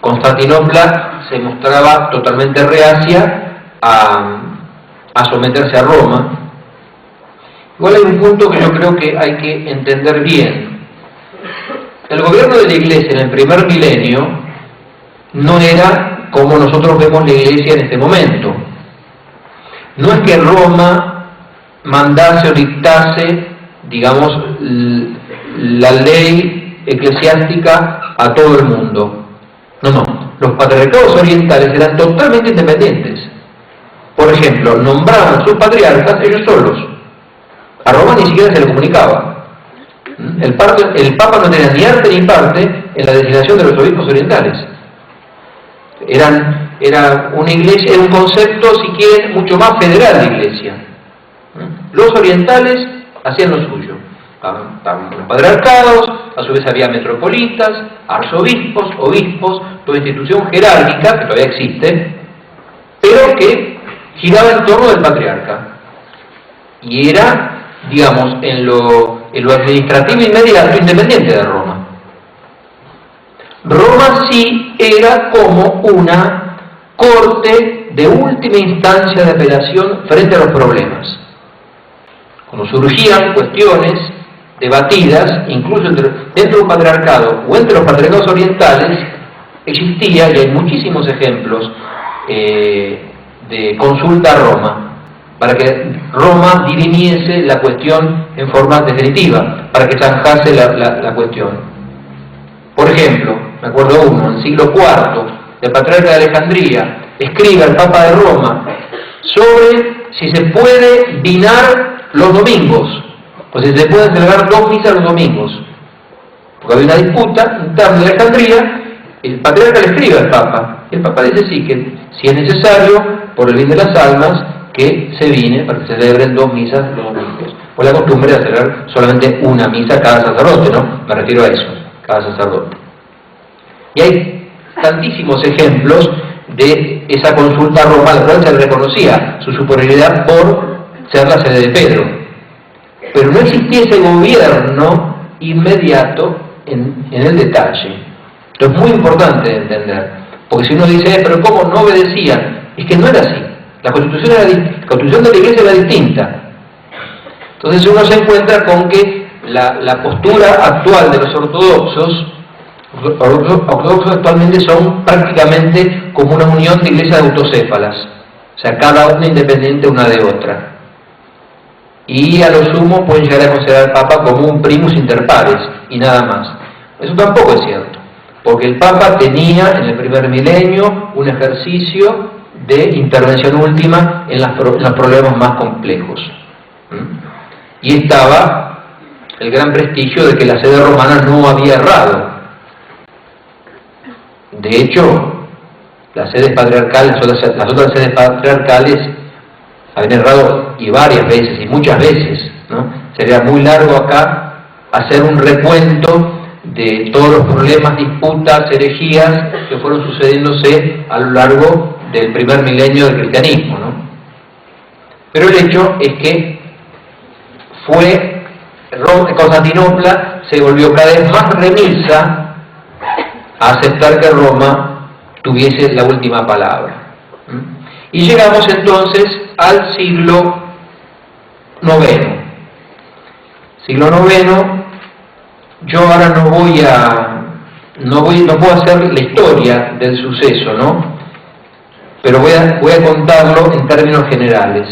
Constantinopla se mostraba totalmente reacia a someterse a Roma. Igual hay un punto que yo creo que hay que entender bien. El gobierno de la Iglesia en el primer milenio no era como nosotros vemos la Iglesia en este momento. No es que Roma mandase o dictase, digamos, la ley eclesiástica a todo el mundo. No. Los patriarcados orientales eran totalmente independientes. Por ejemplo, nombraban sus patriarcas ellos solos. A Roma ni siquiera se le comunicaba. El Papa no tenía ni arte ni parte en la designación de los obispos orientales. Era una iglesia, era un concepto, si quieren, mucho más federal de iglesia. Los orientales hacían lo suyo. Estaban los patriarcados, a su vez había metropolitas, arzobispos, obispos, toda institución jerárquica que todavía existe, pero que giraba en torno del patriarca. Y era, digamos, en lo administrativo inmediato, independiente de Roma. Roma sí era como una corte de última instancia de apelación frente a los problemas. Cuando surgían cuestiones debatidas, incluso dentro de un patriarcado o entre los patriarcados orientales, existía, y hay muchísimos ejemplos, de consulta a Roma, para que Roma dirimiese la cuestión en forma definitiva, para que zanjase la cuestión. Por ejemplo, me acuerdo uno, en el siglo IV, el patriarca de Alejandría escribe al Papa de Roma sobre si se puede dinar los domingos, o si se pueden celebrar 2 misas los domingos, porque había una disputa interna de Alejandría. El patriarca le escribe al Papa, y el Papa dice sí, que si es necesario, por el bien de las almas, que se vine para que se celebren 2 misas los domingos. Por la costumbre de celebrar solamente una misa cada sacerdote, ¿no? Me refiero a eso, cada sacerdote. Y hay tantísimos ejemplos de esa consulta a Roma, a la cual se reconocía su superioridad por ser la sede de Pedro. Pero no existía ese gobierno inmediato en el detalle. Esto es muy importante de entender, porque si uno dice, pero ¿cómo no obedecían? Es que no era así. La constitución de la Iglesia era distinta. Entonces uno se encuentra con que la postura actual de los ortodoxos actualmente son prácticamente como una unión de iglesias autocéfalas, o sea, cada una independiente una de otra. Y a lo sumo pueden llegar a considerar al Papa como un primus inter pares y nada más. Eso tampoco es cierto, porque el Papa tenía en el primer milenio un ejercicio de intervención última en los problemas más complejos. Y estaba el gran prestigio de que la sede romana no había errado. De hecho, las sedes patriarcales, las otras sedes patriarcales habían errado y varias veces, y muchas veces, ¿no? Sería muy largo acá hacer un recuento de todos los problemas, disputas, herejías que fueron sucediéndose a lo largo del primer milenio del cristianismo, ¿no? Pero el hecho es que Constantinopla se volvió cada vez más remisa a aceptar que Roma tuviese la última palabra. Y llegamos entonces al siglo IX. Siglo IX, yo ahora no puedo hacer la historia del suceso, ¿no? Pero voy a contarlo en términos generales.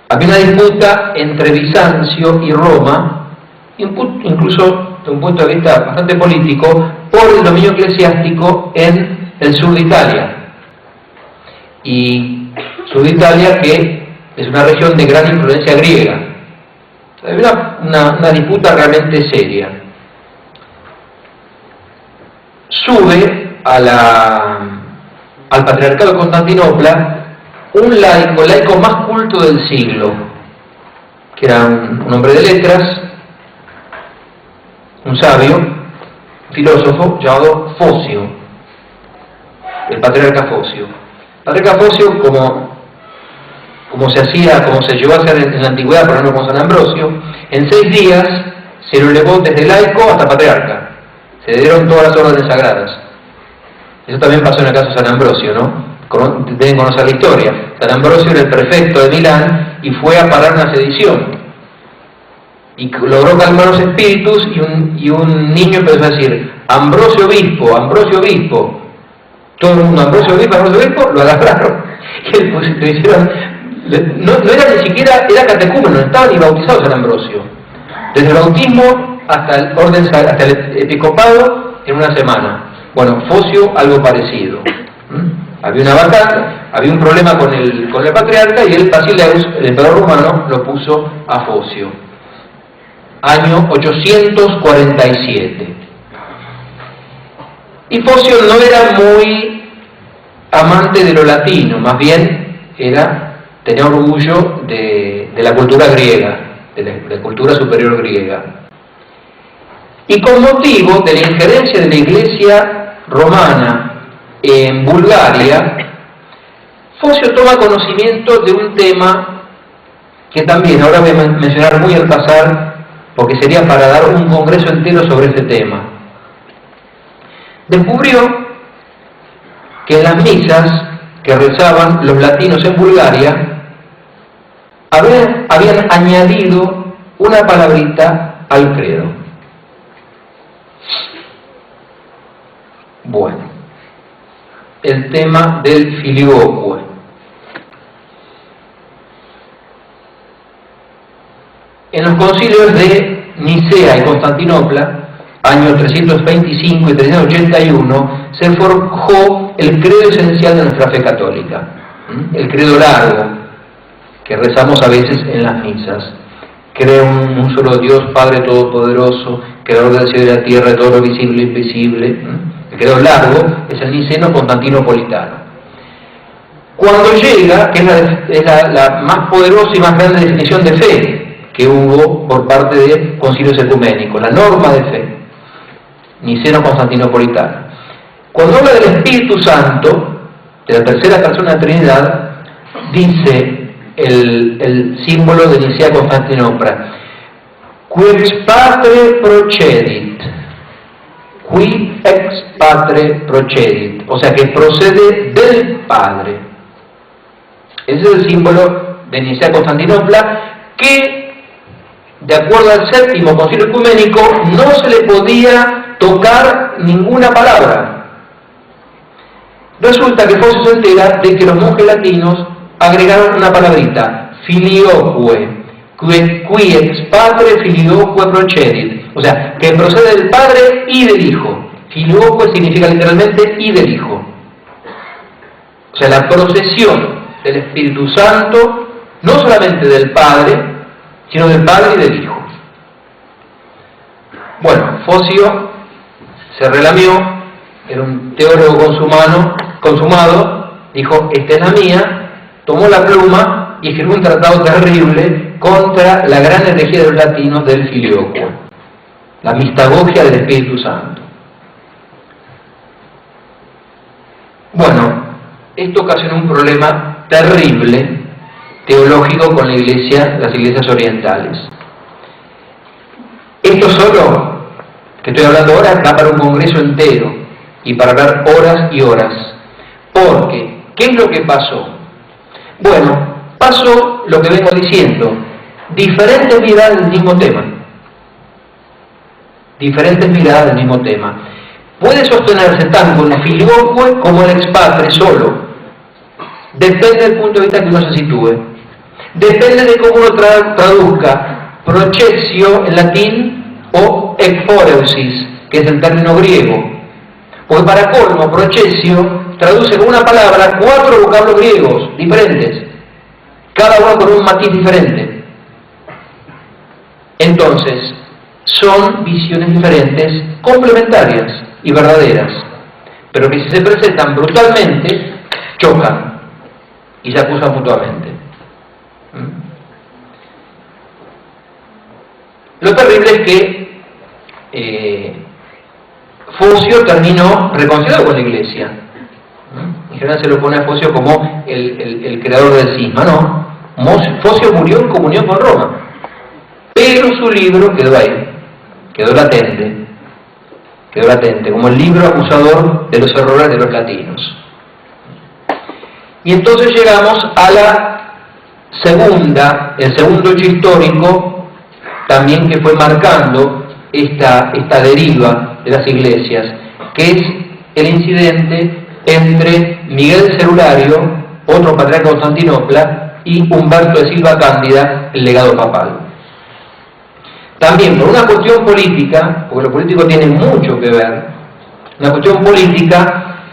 Había una disputa entre Bizancio y Roma, incluso de un punto de vista bastante político, por el dominio eclesiástico en el sur de Italia. Y sur de Italia, que es una región de gran influencia griega. Había una disputa realmente seria. Sube al patriarcado de Constantinopla un laico más culto del siglo, que era un hombre de letras, un sabio, un filósofo llamado Focio, el patriarca Focio. El patriarca Focio, como se llevó a hacer en la antigüedad, por ejemplo con San Ambrosio, en 6 días se lo elevó desde laico hasta patriarca. Se le dieron todas las órdenes sagradas. Eso también pasó en el caso de San Ambrosio, ¿no? Deben conocer la historia. San Ambrosio era el prefecto de Milán y fue a parar una sedición. Y logró calmar los espíritus y un niño empezó a decir: Ambrosio obispo, Ambrosio obispo. Todo el mundo, Ambrosio obispo, lo agarraron. Y lo hicieron. No era ni siquiera, era catecúmeno, no estaba ni bautizado San Ambrosio. Desde el bautismo hasta el episcopado en una semana. Bueno, Focio algo parecido. Había una batalla, había un problema con el patriarca y el Basileus, el emperador romano, lo puso a Focio. Año 847. Y Focio no era muy amante de lo latino, más bien tenía orgullo de la cultura griega, de la cultura superior griega. Y con motivo de la injerencia de la Iglesia romana en Bulgaria, Focio toma conocimiento de un tema que también ahora voy a mencionar muy al pasar, porque sería para dar un congreso entero sobre este tema. Descubrió que en las misas que rezaban los latinos en Bulgaria habían añadido una palabrita al credo. Bueno, el tema del filioque. En los concilios de Nicea y Constantinopla, años 325 y 381, se forjó el credo esencial de nuestra fe católica, el credo largo, que rezamos a veces en las misas. Creo en un solo Dios, Padre Todopoderoso, Creador del cielo y de la tierra, de todo lo visible e invisible. El credo largo es el niceno constantinopolitano. Cuando llega, que es la más poderosa y más grande definición de fe que hubo por parte de concilios ecuménicos, la norma de fe, niceno constantinopolitano. Cuando habla del Espíritu Santo, de la tercera persona de la Trinidad, dice el símbolo de Nicea Constantinopla: qui ex patre procedit, qui ex patre procedit, o sea que procede del Padre. Ese es el símbolo de Nicea Constantinopla, que de acuerdo al séptimo concilio ecuménico no se le podía tocar ninguna palabra. Resulta que Focio se entera de que los monjes latinos agregaron una palabrita: filioque, qui ex patre filioque procedit, o sea, que procede del Padre y del Hijo. Filioque significa literalmente y del Hijo. O sea, la procesión del Espíritu Santo, no solamente del Padre, sino del Padre y del Hijo. Bueno, Focio se relamió, era un teólogo consumado, dijo, esta es la mía, tomó la pluma y escribió un tratado terrible contra la gran herejía de los latinos del filioquo, la mistagogia del Espíritu Santo. Bueno, esto ocasionó un problema terrible teológico con las iglesias orientales. Esto solo, que estoy hablando ahora, va para un congreso entero y para hablar horas y horas. Porque, ¿qué es lo que pasó? Bueno, pasó lo que vengo diciendo, diferentes miradas del mismo tema. Diferentes miradas del mismo tema. Puede sostenerse tanto el filioque como el expatre solo. Depende del punto de vista que uno se sitúe. Depende de cómo uno traduzca processio en latín o ekphoreusis, que es el término griego. Porque para colmo, processio traduce con una palabra 4 vocablos griegos diferentes, cada uno con un matiz diferente. Entonces, son visiones diferentes, complementarias y verdaderas, pero que si se presentan brutalmente, chocan y se acusan mutuamente. Lo terrible es que Focio terminó reconciliado con la Iglesia. En general se lo pone a Focio como el creador del cisma, ¿no? Focio murió en comunión con Roma, pero su libro quedó ahí, quedó latente, como el libro acusador de los errores de los latinos. Y entonces llegamos a el segundo hecho histórico, también que fue marcando esta deriva de las iglesias, que es el incidente entre Miguel Celulario, otro patriarca de Constantinopla, y Humberto de Silva Cándida, el legado papal. También por una cuestión política, porque lo político tiene mucho que ver, una cuestión política,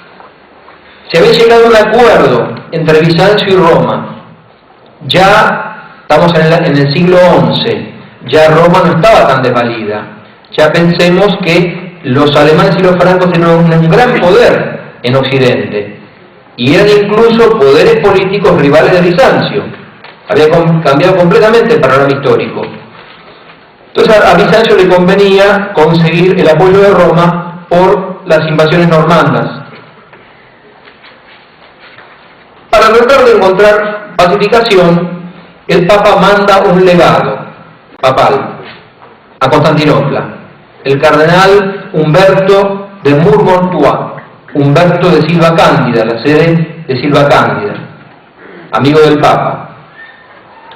se había llegado a un acuerdo entre Bizancio y Roma. Ya estamos en el siglo XI, ya Roma no estaba tan desvalida. Ya pensemos que los alemanes y los francos tenían un gran poder en Occidente, y eran incluso poderes políticos rivales de Bizancio. Había cambiado completamente el panorama histórico. Entonces a Bizancio le convenía conseguir el apoyo de Roma por las invasiones normandas. Para tratar de encontrar pacificación, el Papa manda un legado papal a Constantinopla, el cardenal Humberto de Montjoie, Humberto de Silva Cándida, la sede de Silva Cándida, amigo del Papa,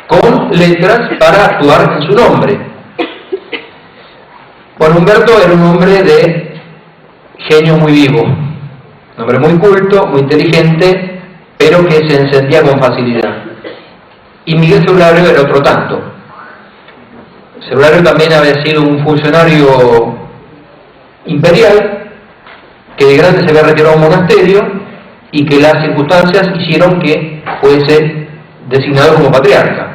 con letras para actuar en su nombre. Bueno, Humberto era un hombre de genio muy vivo, un hombre muy culto, muy inteligente, pero que se encendía con facilidad. Y Miguel Celulario era otro tanto. Celulario también había sido un funcionario imperial, que de grande se había retirado a un monasterio y que las circunstancias hicieron que fuese designado como patriarca.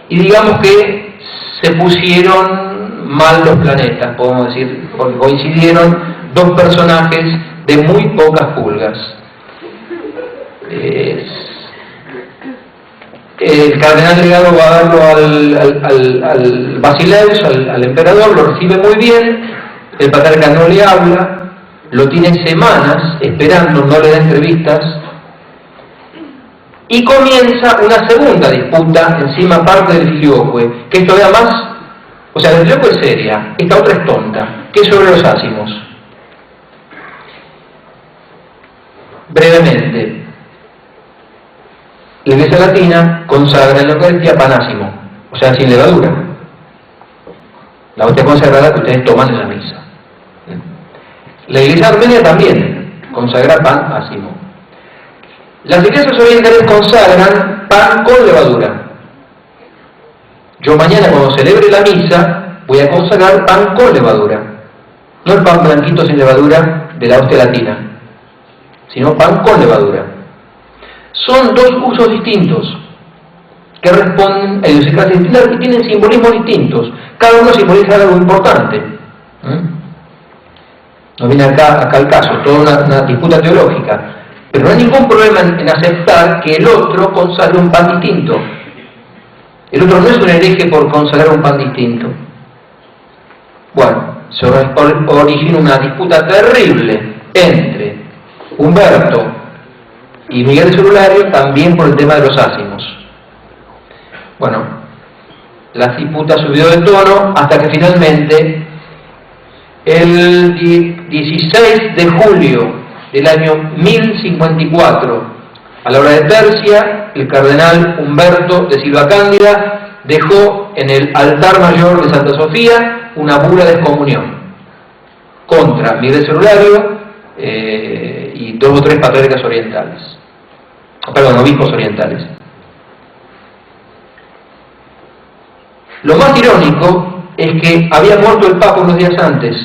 Y digamos que se pusieron mal los planetas, podemos decir, porque coincidieron dos personajes de muy pocas pulgas. El cardenal legado va a darlo al Basileus, al emperador, lo recibe muy bien, el patriarca no le habla, lo tiene semanas esperando, no le da entrevistas, y comienza una segunda disputa encima parte del filioque, que es todavía más, o sea, el filioque es seria, esta otra es tonta, que es sobre los ácimos. Brevemente, la Iglesia Latina consagra en la Eucaristía pan ácimo, o sea, sin levadura. La hostia consagrada que ustedes toman en la misa. La Iglesia Armenia también consagra pan ácimo. Las iglesias orientales consagran pan con levadura. Yo mañana, cuando celebre la misa, voy a consagrar pan con levadura. No el pan blanquito sin levadura de la hostia latina, sino pan con levadura. Son dos usos distintos que responden a idiosincrasias distintas y tienen simbolismos distintos. Cada uno simboliza algo importante. no viene acá el caso, toda una disputa teológica, pero no hay ningún problema en aceptar que el otro consagre un pan distinto. El otro no es un hereje por consagrar un pan distinto. Bueno, se origina una disputa terrible entre Humberto y Miguel Cerulario, también por el tema de los ácimos. Bueno, la disputa subió de tono hasta que finalmente, el 16 de julio del año 1054, a la hora de tercia, el cardenal Humberto de Silva Cándida dejó en el altar mayor de Santa Sofía una bula de excomunión contra Miguel Cerulario y 2 o 3 patriarcas orientales, obispos orientales. Lo más irónico es que había muerto el Papa unos días antes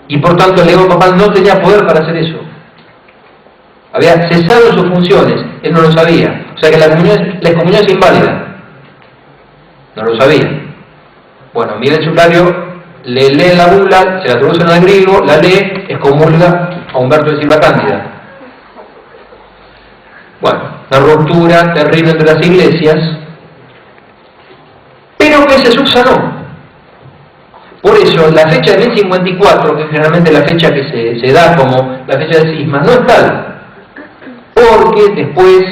y por tanto el legado papal no tenía poder para hacer eso. Había cesado sus funciones, él no lo sabía. O sea que la excomunión es inválida. No lo sabía. Bueno, Miguel Cerulario le lee la bula, se la traducen al griego, la lee, excomulga a Humberto de Silva Cándida. Bueno, una ruptura terrible entre las iglesias, pero que se subsanó. Por eso, la fecha de 1054, que es generalmente la fecha que se da como la fecha del cisma, no es tal, porque después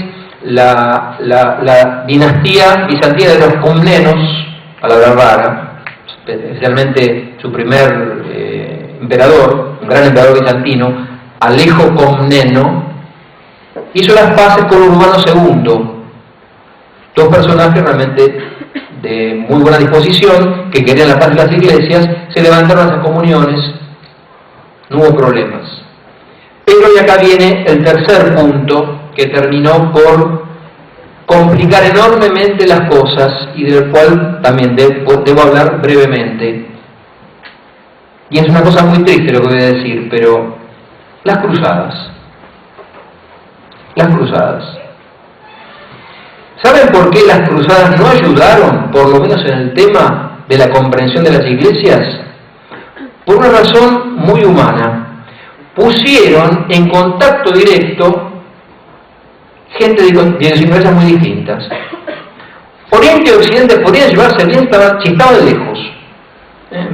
la dinastía bizantina de los Comnenos, palabra rara, especialmente su primer emperador, un gran emperador bizantino, Alejo Comneno, hizo las paces con Urbano II, 2 personajes realmente de muy buena disposición, que querían la paz de las iglesias, se levantaron las excomuniones, no hubo problemas. Pero y acá viene el tercer punto, que terminó por complicar enormemente las cosas, y del cual también debo hablar brevemente. Y es una cosa muy triste lo que voy a decir, pero las cruzadas. Las cruzadas. ¿Saben por qué las cruzadas no ayudaron, por lo menos en el tema de la comprensión de las iglesias? Por una razón muy humana. Pusieron en contacto directo gente de idiosincrasias muy distintas. Oriente y Occidente podían llevarse bien si estaban lejos,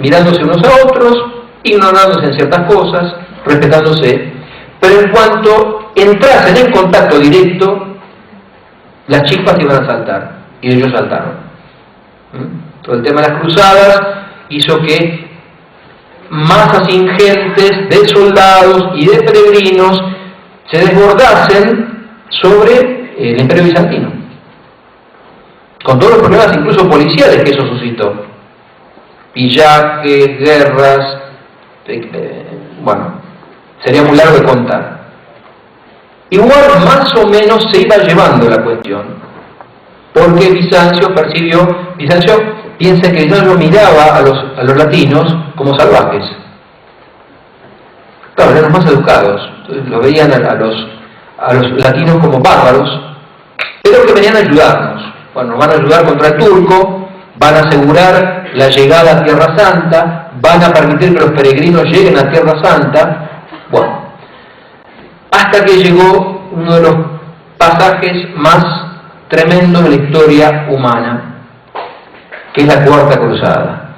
mirándose unos a otros, ignorándose en ciertas cosas, respetándose, pero en cuanto entrasen en contacto directo, las chispas iban a saltar, y ellos saltaron. Todo el tema de las cruzadas hizo que masas ingentes de soldados y de peregrinos se desbordasen sobre el Imperio Bizantino, con todos los problemas incluso policiales que eso suscitó, pillajes, guerras, bueno, sería muy largo de contar. Igual más o menos se iba llevando la cuestión, porque Bizancio piensa que Bizancio miraba a los latinos como salvajes. Claro, eran los más educados, entonces lo veían a los latinos como bárbaros, pero que venían a ayudarnos. Bueno, nos van a ayudar contra el turco, van a asegurar la llegada a Tierra Santa, van a permitir que los peregrinos lleguen a Tierra Santa. Bueno, hasta que llegó uno de los pasajes más tremendos de la historia humana, que es la Cuarta Cruzada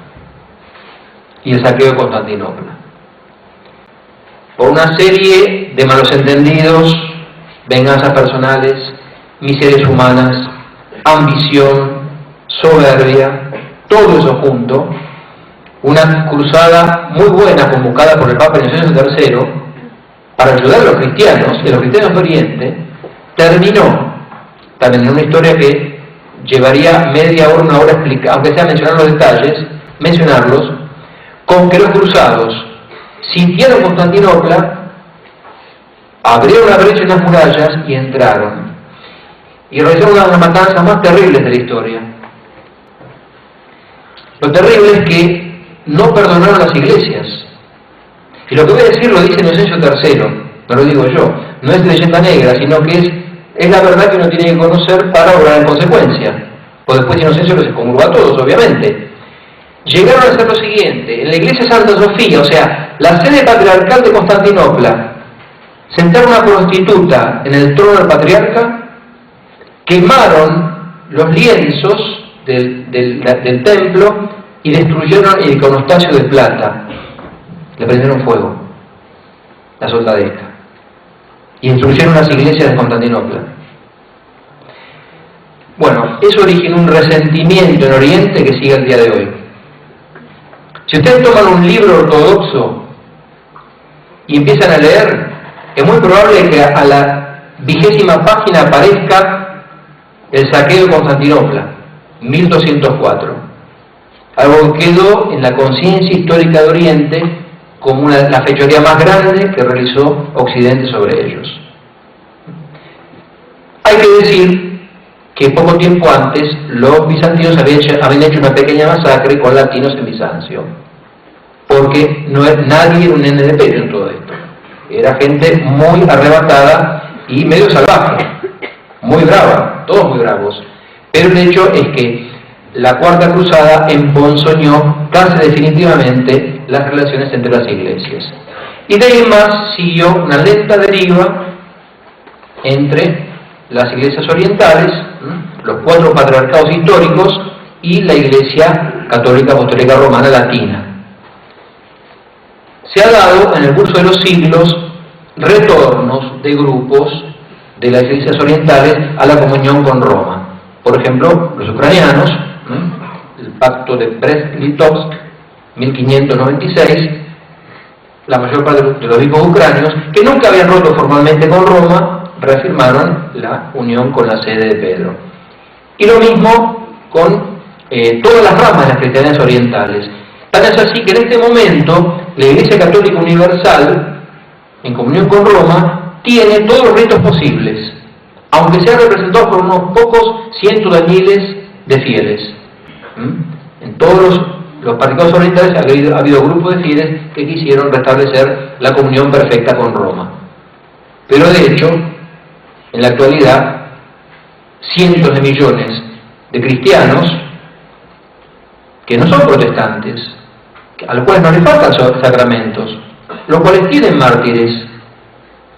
y el saqueo de Constantinopla. Por una serie de malos entendidos, venganzas personales, miserias humanas, ambición, soberbia, todo eso junto, una cruzada muy buena convocada por el Papa Inocencio III para ayudar a los cristianos, y a los cristianos de Oriente, terminó, también en una historia que llevaría media hora, una hora explicar, aunque sea mencionar los detalles, mencionarlos, con que los cruzados sitiaron Constantinopla, abrieron la brecha en las murallas y entraron. Y realizaron una de las matanzas más terribles de la historia. Lo terrible es que no perdonaron las iglesias. Y lo que voy a decir lo dice Inocencio III, no lo digo yo, no es leyenda negra, sino que es la verdad que uno tiene que conocer para obrar en consecuencia. Pues después Inocencio los excomulgó a todos, obviamente. llegaron a hacer lo siguiente: en la iglesia Santa Sofía, o sea, la sede patriarcal de Constantinopla, sentaron a una prostituta en el trono del patriarca, quemaron los lienzos del templo y destruyeron el iconostasio de plata. Le prendieron fuego, la soldadesca, y destruyeron las iglesias de Constantinopla. Bueno, eso originó un resentimiento en Oriente que sigue al día de hoy. Si ustedes toman un libro ortodoxo y empiezan a leer, es muy probable que a la 20ª página aparezca el saqueo de Constantinopla, 1204. Algo que quedó en la conciencia histórica de Oriente como la fechoría más grande que realizó Occidente sobre ellos. Hay que decir que poco tiempo antes los bizantinos habían hecho una pequeña masacre con latinos en Bizancio, porque nadie era un nene de pecho en todo esto. Era gente muy arrebatada y medio salvaje, muy brava, todos muy bravos. Pero el hecho es que la Cuarta Cruzada emponzoñó casi definitivamente las relaciones entre las iglesias. Y de ahí en más siguió una lenta deriva entre las iglesias orientales, los 4 patriarcados históricos, y la Iglesia Católica Apostólica Romana Latina. Se ha dado en el curso de los siglos retornos de grupos de las iglesias orientales a la comunión con Roma. Por ejemplo, los ucranianos, el pacto de Brest-Litovsk, 1596, la mayor parte de los obispos ucranios, que nunca habían roto formalmente con Roma, reafirmaron la unión con la sede de Pedro. Y lo mismo con todas las ramas de las cristiandades orientales. Tal es así que en este momento la Iglesia Católica Universal, en comunión con Roma, tiene todos los ritos posibles, aunque sean representados por unos pocos cientos de miles de fieles. En todos los patriarcados orientales ha habido grupos de fieles que quisieron restablecer la comunión perfecta con Roma. Pero de hecho, en la actualidad, cientos de millones de cristianos que no son protestantes, a los cuales no les faltan sacramentos, los cuales tienen mártires,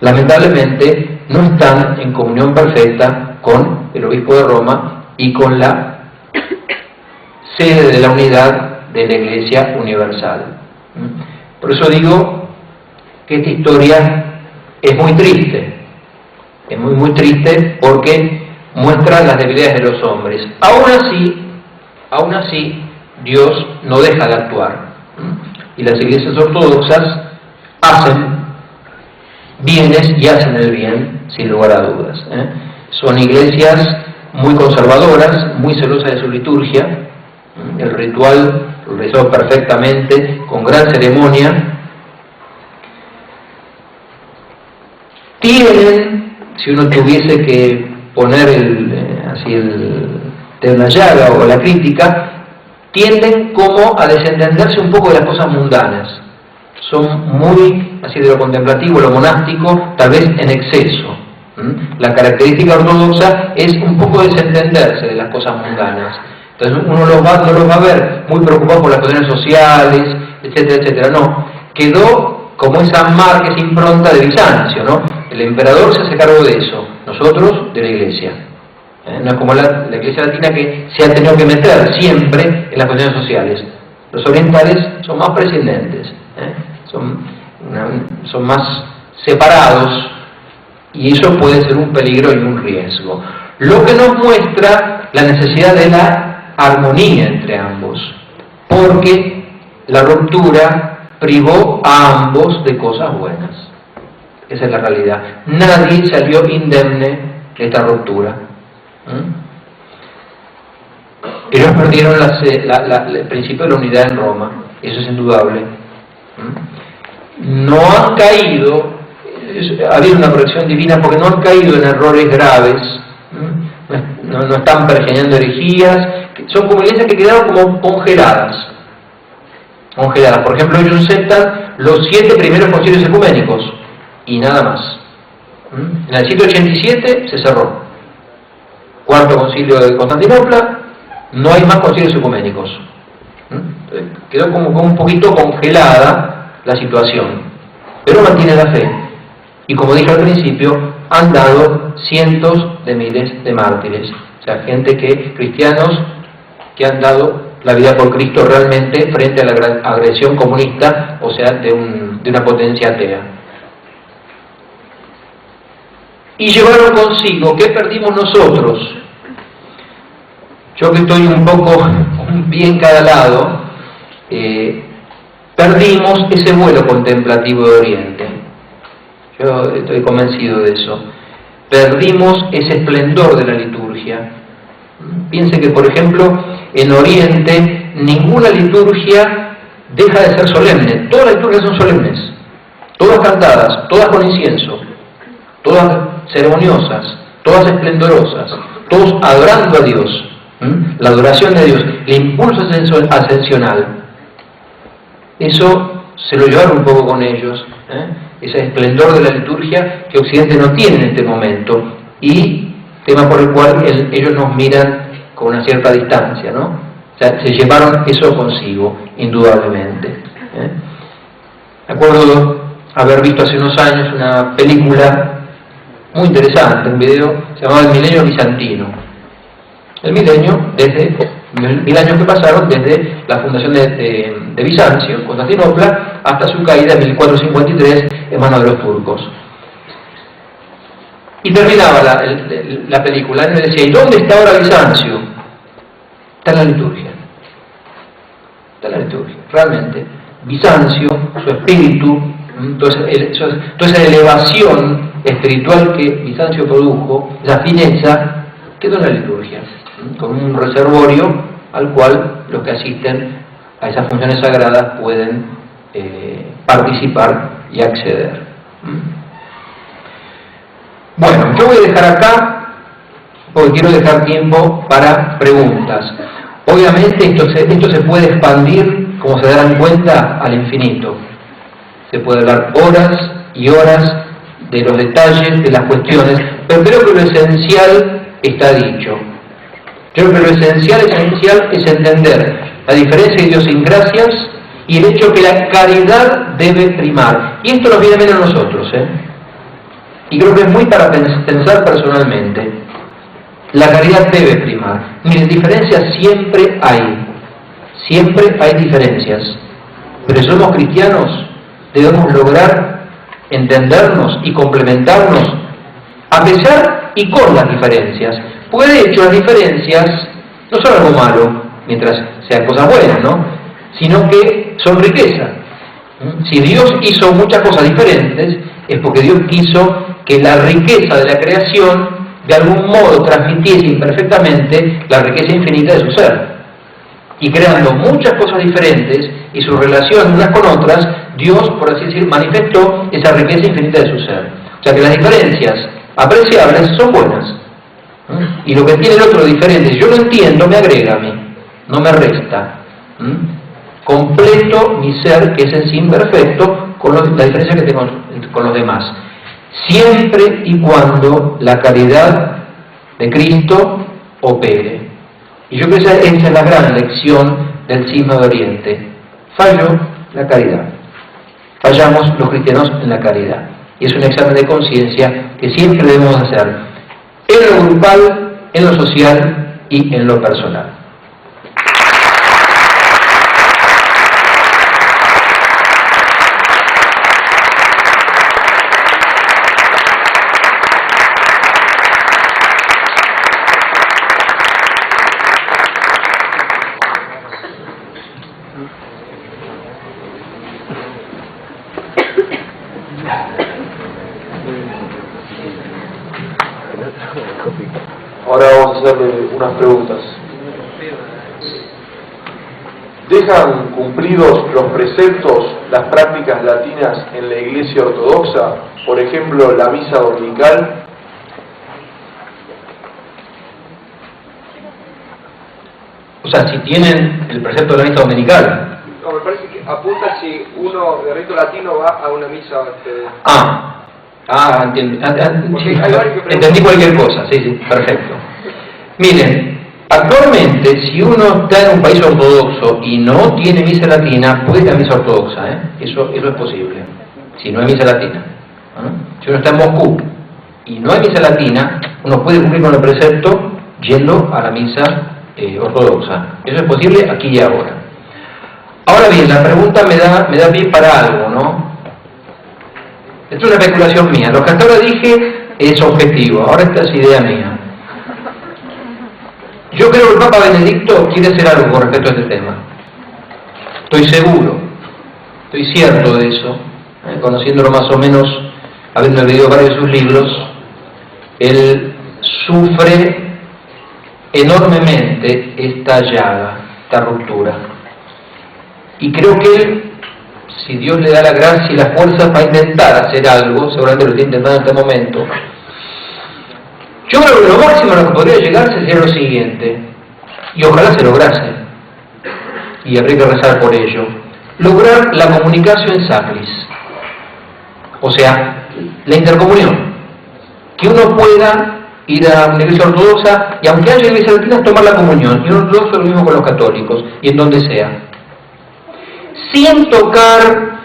lamentablemente no están en comunión perfecta con el obispo de Roma y con la sede de la unidad de la Iglesia Universal. Por eso digo que esta historia es muy triste. Es muy triste porque muestra las debilidades de los hombres. Aún así, Dios no deja de actuar. Y las iglesias ortodoxas hacen bienes y hacen el bien, sin lugar a dudas. Son iglesias muy conservadoras, muy celosas de su liturgia. El ritual lo realizó perfectamente, con gran ceremonia. Tienen, si uno tuviese que poner el de una llaga o la crítica, tienden como a desentenderse un poco de las cosas mundanas. Son muy, así de lo contemplativo, lo monástico, tal vez en exceso. La característica ortodoxa es un poco desentenderse de las cosas mundanas. Entonces uno no los va a ver muy preocupados por las cuestiones sociales, etcétera, etcétera. No, quedó como esa marca, esa impronta de Bizancio, ¿no? El emperador se hace cargo de eso, nosotros de la iglesia. No es como la iglesia latina, que se ha tenido que meter siempre en las cuestiones sociales. Los orientales son más prescindentes, son más separados, y eso puede ser un peligro y un riesgo. Lo que nos muestra la necesidad de la armonía entre ambos, porque la ruptura privó a ambos de cosas buenas. Esa es la realidad. Nadie salió indemne de esta ruptura. Ellos perdieron el principio de la unidad en Roma, eso es indudable. No han caído, ha habido una corrección divina, porque no han caído en errores graves, no están pergeñando herejías, son como iglesias que quedaron como congeladas. Por ejemplo, ellos aceptan los 7 primeros concilios ecuménicos y nada más. En el 187 se cerró. Cuarto concilio de Constantinopla, no hay más concilios ecuménicos. Quedó como un poquito congelada la situación, pero mantiene la fe. Y como dije al principio, han dado cientos de miles de mártires. O sea, cristianos que han dado la vida por Cristo realmente frente a la agresión comunista, o sea, de una potencia atea. Y llevaron consigo, ¿qué perdimos nosotros? Yo que estoy un poco, un pie en cada lado, perdimos ese vuelo contemplativo de Oriente. Yo estoy convencido de eso. Perdimos ese esplendor de la liturgia. Piense que, por ejemplo, en Oriente ninguna liturgia deja de ser solemne. Todas las liturgias son solemnes, todas cantadas, todas con incienso, todas ceremoniosas, todas esplendorosas, todos adorando a Dios. La adoración de Dios, el impulso ascensional. Eso se lo llevaron un poco con ellos, ese esplendor de la liturgia que Occidente no tiene en este momento, y tema por el cual ellos nos miran con una cierta distancia, ¿no? O sea, se llevaron eso consigo, indudablemente. Me acuerdo haber visto hace unos años una película muy interesante, un video, se llamaba El Milenio Bizantino. El milenio, desde 1000 años que pasaron desde la fundación de Bizancio, Constantinopla, hasta su caída en 1453 en manos de los turcos. Y terminaba la película, y me decía, ¿y dónde está ahora Bizancio? Está en la liturgia. Está en la liturgia, realmente. Bizancio, su espíritu, toda esa elevación espiritual que Bizancio produjo, esa fineza, quedó en la liturgia, con un reservorio al cual los que asisten a esas funciones sagradas pueden participar y acceder. Bueno, yo voy a dejar acá porque quiero dejar tiempo para preguntas. Obviamente esto se puede expandir, como se darán cuenta, al infinito. Se puede hablar horas y horas de los detalles, de las cuestiones, pero creo que lo esencial está dicho. Creo que lo esencial es entender la diferencia de idiosincrasias y el hecho que la caridad debe primar. Y esto nos viene menos a nosotros, y creo que es muy para pensar personalmente. La caridad debe primar. Miren, diferencias siempre hay diferencias, pero si somos cristianos debemos lograr entendernos y complementarnos a pesar y con las diferencias. Porque de hecho las diferencias no son algo malo, mientras sean cosas buenas, ¿no? Sino que son riqueza. Si Dios hizo muchas cosas diferentes, es porque Dios quiso que la riqueza de la creación de algún modo transmitiese imperfectamente la riqueza infinita de su ser. Y creando muchas cosas diferentes y su relación unas con otras, Dios, por así decir, manifestó esa riqueza infinita de su ser. O sea que las diferencias apreciables son buenas. Y lo que tiene el otro diferente, si yo lo entiendo, me agrega a mí, no me resta. Completo mi ser, que es en sí imperfecto, con la diferencia que tengo con los demás. Siempre y cuando la caridad de Cristo opere. Y yo creo que esa es la gran lección del Cisma de Oriente. Falló la caridad. Fallamos los cristianos en la caridad. Y es un examen de conciencia que siempre debemos hacer, en lo grupal, en lo social y en lo personal. Ahora vamos a hacerle unas preguntas. ¿Dejan cumplidos los preceptos las prácticas latinas en la Iglesia Ortodoxa? Por ejemplo, la misa dominical. O sea, si tienen el precepto de la misa dominical. No, me parece que apunta si uno de rito latino va a una misa. Entendí cualquier cosa, sí, perfecto. Miren, Actualmente, si uno está en un país ortodoxo y no tiene misa latina, puede ir a misa ortodoxa, ¿eh? Eso es posible, si no hay misa latina. Si uno está en Moscú y no hay misa latina, uno puede cumplir con el precepto yendo a la misa ortodoxa. Eso es posible aquí y ahora. Ahora bien, la pregunta me da pie para algo, ¿no? Esto es una especulación mía. Lo que hasta ahora dije es objetivo, ahora esta es idea mía. Yo creo que el Papa Benedicto quiere hacer algo con respecto a este tema. Estoy seguro, estoy cierto de eso, conociéndolo más o menos, habiendo leído varios de sus libros. Él sufre enormemente esta llaga, esta ruptura. Y creo que él, si Dios le da la gracia y las fuerzas para intentar hacer algo, seguramente lo está intentando en este momento, yo creo que lo máximo a lo que podría llegarse sería lo siguiente, y ojalá se lograse, y habría que rezar por ello, lograr la comunicatio in sacris, o sea, la intercomunión, que uno pueda ir a una iglesia ortodoxa, y aunque haya iglesias latinas, tomar la comunión, y un ortodoxo lo mismo con los católicos, y en donde sea, sin tocar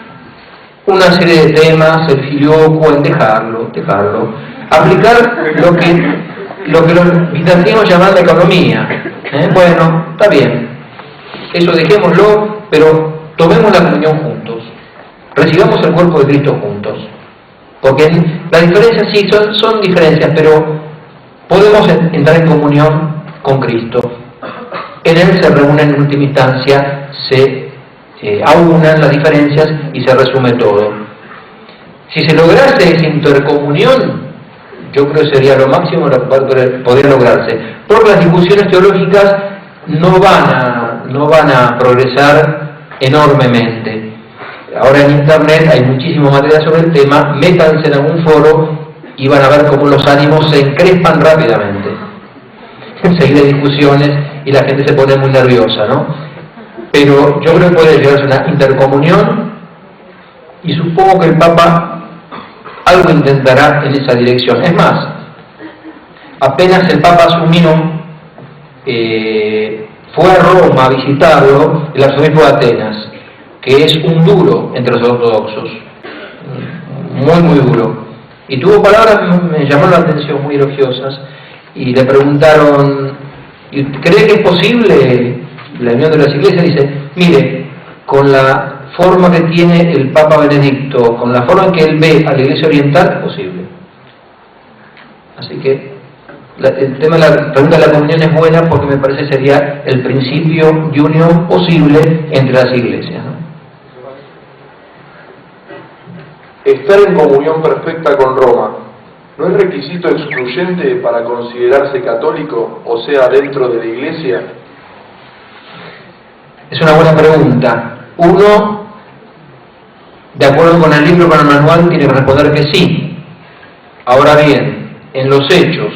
una serie de temas, el filioquo, en dejarlo, aplicar lo que los bizantinos llaman la economía. Bueno, está bien, eso dejémoslo, pero tomemos la comunión juntos, recibamos el cuerpo de Cristo juntos, porque las diferencias sí son diferencias, pero podemos entrar en comunión con Cristo. En Él se reúnen en última instancia, se aunan las diferencias y se resume todo. Si se lograse esa intercomunión, yo creo que sería lo máximo que podría lograrse, porque las discusiones teológicas no van a progresar enormemente. Ahora en internet hay muchísima materia sobre el tema, métanse en algún foro y van a ver cómo los ánimos se encrespan rápidamente. Enseguida hay discusiones y la gente se pone muy nerviosa, ¿no? Pero yo creo que puede llegarse una intercomunión y supongo que el Papa algo intentará en esa dirección. Es más, apenas el Papa asumió, fue a Roma a visitarlo el arzobispo de Atenas, que es un duro entre los ortodoxos, muy duro. Y tuvo palabras, me llamaron la atención, muy elogiosas, y le preguntaron, ¿cree que es posible la unión de las iglesias? Dice, mire, con la forma que tiene el Papa Benedicto, con la forma en que él ve a la Iglesia Oriental, es posible. Así que el tema de la pregunta de la comunión es buena porque me parece sería el principio de unión posible entre las iglesias, ¿no? Estar en comunión perfecta con Roma, ¿no es requisito excluyente para considerarse católico, o sea, dentro de la Iglesia? Es una buena pregunta. Uno, de acuerdo con el libro, con el manual, tiene que responder que sí. Ahora bien, en los hechos,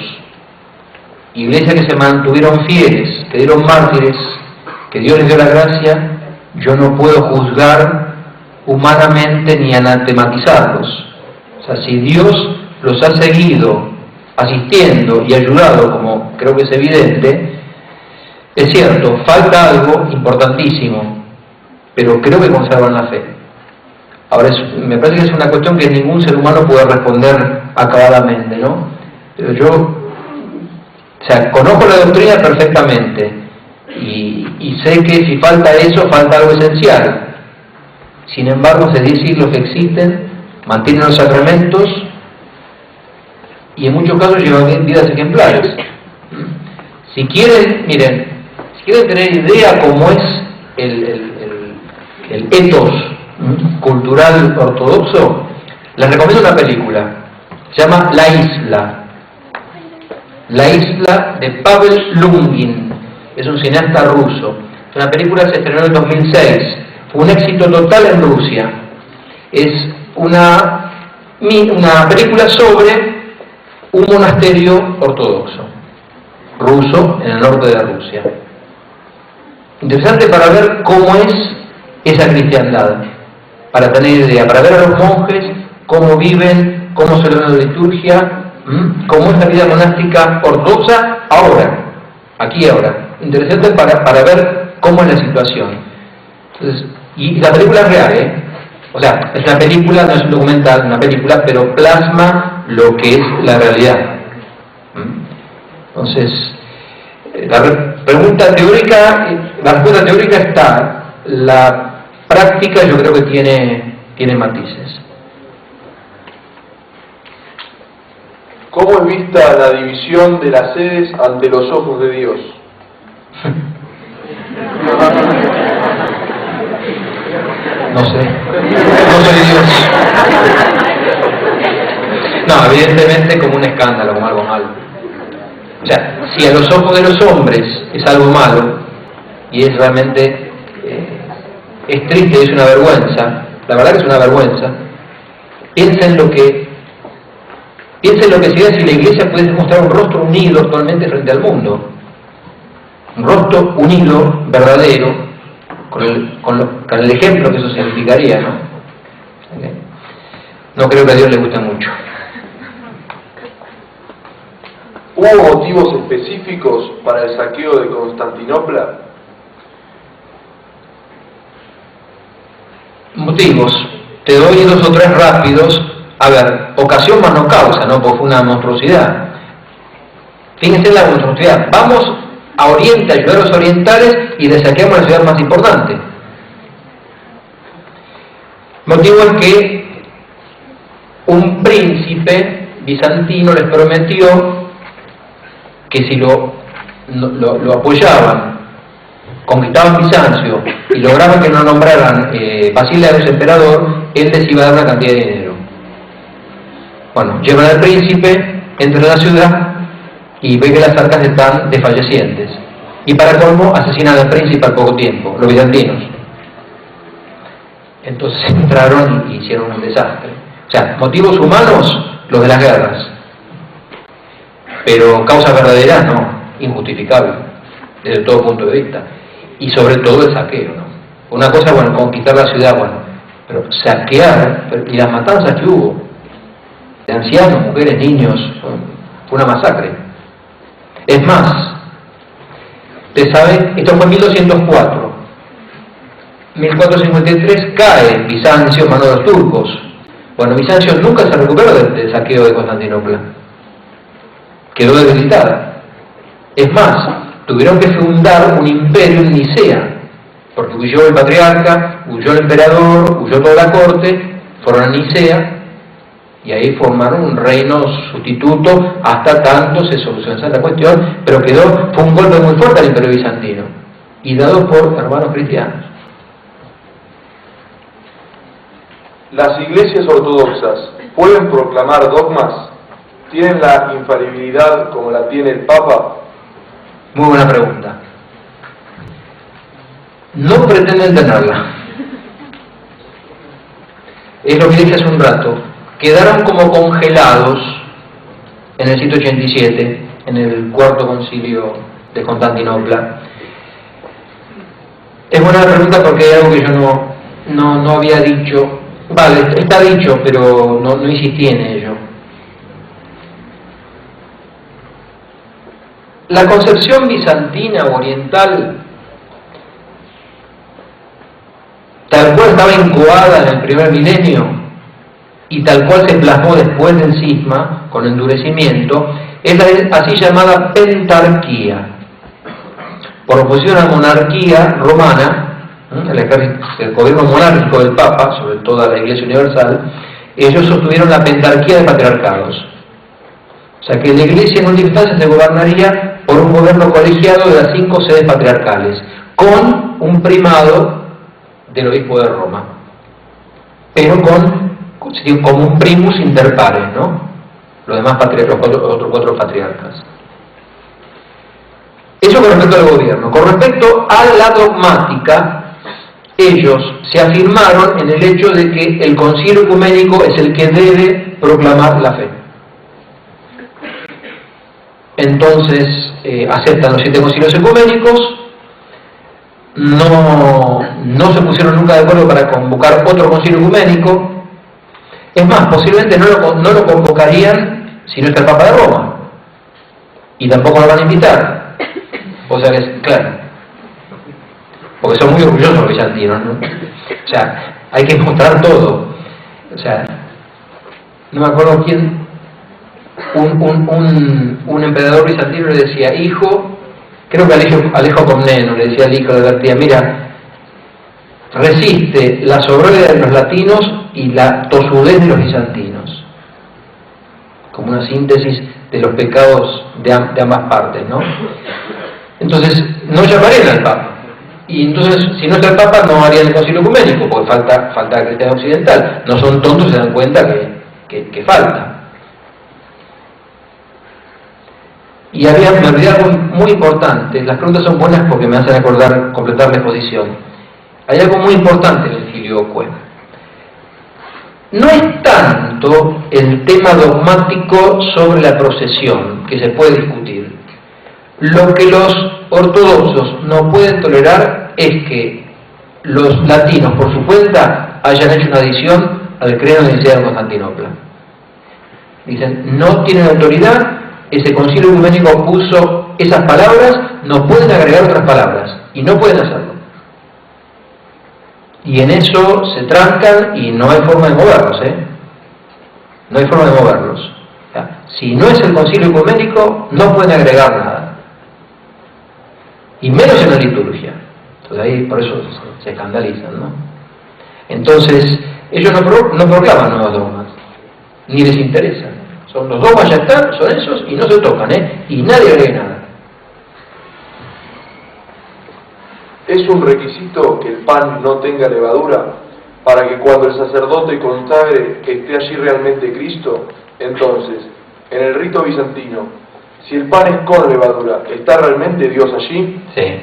iglesias que se mantuvieron fieles, que dieron mártires, que Dios les dio la gracia, yo no puedo juzgar humanamente ni anatematizarlos. O sea, si Dios los ha seguido asistiendo y ayudado, como creo que es evidente, es cierto, falta algo importantísimo, pero creo que conservan la fe. Ahora, me parece que es una cuestión que ningún ser humano puede responder acabadamente, ¿no? Pero yo, o sea, conozco la doctrina perfectamente y sé que si falta eso, falta algo esencial. Sin embargo, hace 10 siglos que existen, mantienen los sacramentos y en muchos casos llevan vidas ejemplares. Si quieren, miren, si quieren tener idea cómo es el ethos cultural ortodoxo, les recomiendo una película, se llama La Isla de Pavel Lungin, es un cineasta ruso. La película se estrenó en 2006, fue un éxito total en Rusia. Es una película sobre un monasterio ortodoxo ruso en el norte de Rusia. Interesante para ver cómo es esa cristiandad, para tener idea, para ver a los monjes cómo viven, cómo celebran la liturgia, cómo es la vida monástica ortodoxa ahora. aquí y ahora. Interesante para ver cómo es la situación. Entonces, y la película es real, ¿eh? O sea, es una película, no es un documental, una película, pero plasma lo que es la realidad. Entonces, la pregunta teórica, la respuesta teórica está, la práctica yo creo que tiene matices. ¿Cómo es vista la división de las sedes ante los ojos de Dios? No sé, no soy Dios. No, evidentemente como un escándalo, como algo malo. O sea, si a los ojos de los hombres es algo malo, y es realmente, es triste, es una vergüenza, la verdad que es una vergüenza, piensen lo que sería si la Iglesia pudiese mostrar un rostro unido actualmente frente al mundo. Un rostro unido, verdadero, con el ejemplo que eso significaría, ¿no? No creo que a Dios le guste mucho. ¿Hubo motivos específicos para el saqueo de Constantinopla? Motivos. Te doy 2 o 3 rápidos. A ver, ocasión más no causa, ¿no? Porque fue una monstruosidad. Fíjense la monstruosidad. Vamos a Oriente a ayudar a los orientales y saqueamos la ciudad más importante. Motivo es que un príncipe bizantino les prometió que si lo apoyaban, conquistaban Bizancio y lograban que no nombraran Basilarios emperador, él les iba a dar una cantidad de dinero. Bueno, llevan al príncipe, entra en la ciudad y ve que las arcas están desfallecientes. Y para colmo, asesinan al príncipe al poco tiempo, los bizantinos. Entonces entraron y hicieron un desastre. O sea, motivos humanos, los de las guerras. Pero causas verdaderas, no, injustificables, desde todo punto de vista. Y sobre todo el saqueo, ¿no? Una cosa, bueno, conquistar la ciudad, bueno, pero saquear, y las matanzas que hubo, de ancianos, mujeres, niños, fue una masacre. Es más, usted sabe, esto fue en 1204. 1453 cae Bizancio en manos de los turcos. Bueno, Bizancio nunca se recuperó del saqueo de Constantinopla. Quedó debilitada. Es más, tuvieron que fundar un imperio en Nicea, porque huyó el patriarca, huyó el emperador, huyó toda la corte, fueron a Nicea, y ahí formaron un reino sustituto hasta tanto se solucionó la cuestión, pero fue un golpe muy fuerte al imperio bizantino, y dado por hermanos cristianos. ¿Las iglesias ortodoxas pueden proclamar dogmas? ¿Tienen la infalibilidad como la tiene el Papa? Muy buena pregunta. No pretenden tenerla. Es lo que dije hace un rato. Quedaron como congelados en el 187, en el cuarto concilio de Constantinopla. Es buena la pregunta porque hay algo que yo no había dicho. Vale, está dicho, pero no insistí en ello. La concepción bizantina o oriental, tal cual estaba incoada en el primer milenio y tal cual se plasmó después del cisma, con endurecimiento, es la así llamada pentarquía, por oposición a la monarquía romana, el gobierno monárquico del Papa, sobre toda la Iglesia Universal. Ellos sostuvieron la pentarquía de patriarcados. O sea que la Iglesia en última instancia se gobernaría por un gobierno colegiado de las 5 sedes patriarcales, con un primado del obispo de Roma, pero como un primus inter pares, ¿no? Los demás otros 4 patriarcas. Eso con respecto al gobierno. Con respecto a la dogmática, ellos se afirmaron en el hecho de que el concilio ecuménico es el que debe proclamar la fe. Entonces aceptan los 7 concilios ecuménicos, no se pusieron nunca de acuerdo para convocar otro concilio ecuménico. Es más, posiblemente no lo convocarían si no está el Papa de Roma, y tampoco lo van a invitar. O sea, claro, porque son muy orgullosos los bizantinos, ¿no? O sea, hay que mostrar todo. O sea, no me acuerdo quién, un emperador bizantino le decía, hijo, creo que Alejo Comneno le decía al hijo, le advertía, mira, resiste la soberbia de los latinos y la tosudez de los bizantinos, como una síntesis de los pecados de ambas partes, ¿no? Entonces, no llamarían al Papa. Y entonces, si no está el Papa, no harían el concilio ecuménico, porque falta la cristiandad occidental. No son tontos, se dan cuenta que falta. Y me olvidé algo muy importante. Las preguntas son buenas porque me hacen completar la exposición. Hay algo muy importante en el filioque. No es tanto el tema dogmático sobre la procesión, que se puede discutir. Lo que los ortodoxos no pueden tolerar es que los latinos, por su cuenta, hayan hecho una adición al credo de Nicea de Constantinopla. Dicen, no tienen autoridad, ese concilio ecuménico puso esas palabras, no pueden agregar otras palabras, y no pueden hacerlo. Y en eso se trancan y no hay forma de moverlos, No hay forma de moverlos. O sea, si no es el concilio ecuménico, no pueden agregar nada. Y menos en la liturgia. Entonces ahí por eso se escandalizan, ¿no? Entonces, ellos no proclaman nuevos dogmas, ni les interesa. Son los dogmas, ya están, son esos, y no se tocan, y nadie agrega nada. ¿Es un requisito que el pan no tenga levadura para que cuando el sacerdote consagre que esté allí realmente Cristo? Entonces, en el rito bizantino, si el pan es con levadura, ¿está realmente Dios allí? Sí.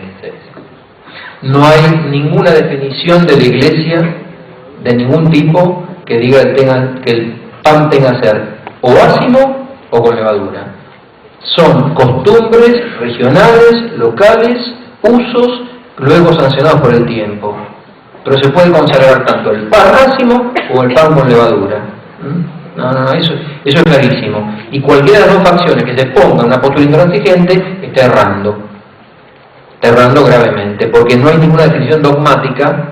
No hay ninguna definición de la Iglesia, de ningún tipo, que diga que el pan tenga que ser o ácimo o con levadura. Son costumbres regionales, locales, usos, luego sancionados por el tiempo. Pero se puede consagrar tanto el pan ácimo o el pan con levadura. No, eso es clarísimo. Y cualquiera de las dos facciones que se ponga en una postura intransigente está errando gravemente, porque no hay ninguna definición dogmática,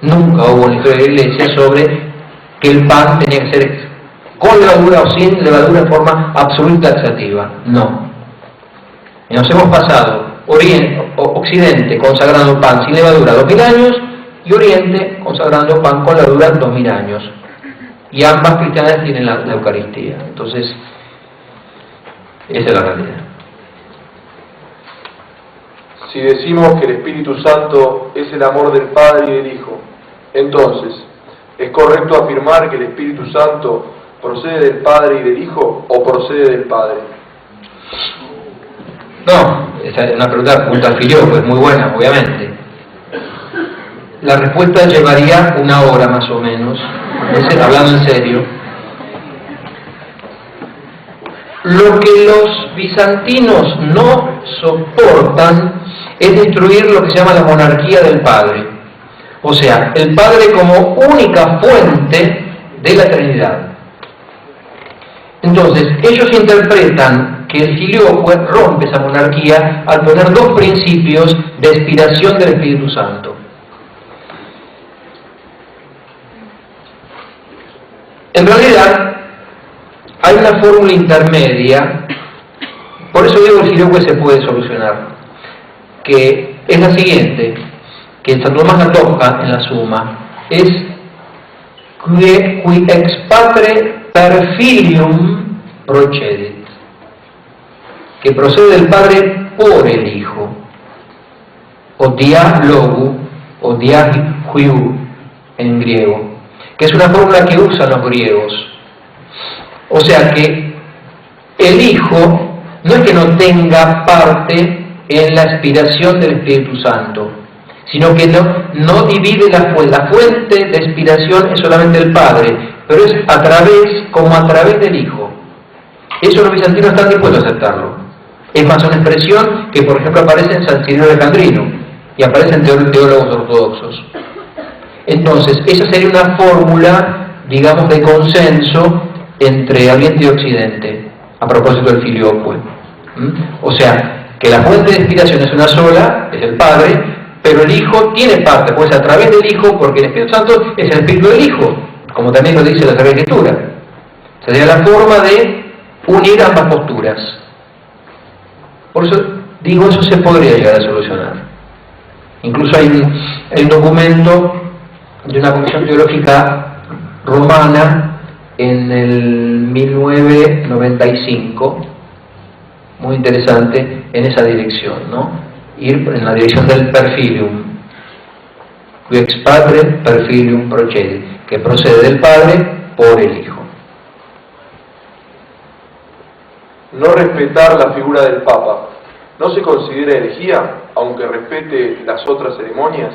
nunca hubo en la historia de la Iglesia, sobre que el pan tenía que ser con levadura o sin levadura en forma absoluta taxativa. No. Y nos hemos pasado Occidente consagrando pan sin levadura 2000 años y Oriente consagrando pan con levadura 2000 años. Y ambas cristianas tienen la Eucaristía. Entonces, esa es la realidad. Si decimos que el Espíritu Santo es el amor del Padre y del Hijo, entonces, ¿es correcto afirmar que el Espíritu Santo procede del Padre y del Hijo o procede del Padre? No, esa es una pregunta junto al filioque, es muy buena, obviamente. La respuesta llevaría una hora más o menos, hablando en serio. Lo que los bizantinos no soportan es destruir lo que se llama la monarquía del Padre. O sea, el Padre como única fuente de la Trinidad. Entonces, ellos interpretan que el filioque rompe esa monarquía al poner dos principios de expiración del Espíritu Santo. En realidad, hay una fórmula intermedia, por eso digo el filioque se puede solucionar, que es la siguiente, que Santo Tomás la toca en la Suma, es qui ex patre per filium procedit, que procede del Padre por el Hijo, o dia logu, o dia huiu en griego, que es una fórmula que usan los griegos. O sea que el Hijo no es que no tenga parte en la expiración del Espíritu Santo, sino que no divide la fuente de expiración es solamente el Padre, pero es a través del Hijo. Eso los bizantinos están dispuestos a aceptarlo. Es más una expresión que, por ejemplo, aparece en San Cirilo Alejandrino y aparece en teólogos ortodoxos. Entonces, esa sería una fórmula, digamos, de consenso entre Oriente y Occidente, a propósito del filioque. O sea, que la fuente de inspiración es una sola, es el Padre, pero el Hijo tiene parte, pues a través del Hijo, porque el Espíritu Santo es el Espíritu del Hijo, como también lo dice la Sagrada Escritura. Sería la forma de unir ambas posturas. Por eso digo, eso se podría llegar a solucionar. Incluso hay un documento de una comisión teológica romana en el 1995, muy interesante en esa dirección, ¿no? Ir en la dirección del perfilium, qui ex Padre perfilium procede, que procede del Padre por el Hijo. No respetar la figura del Papa, ¿no se considera herejía, aunque respete las otras ceremonias?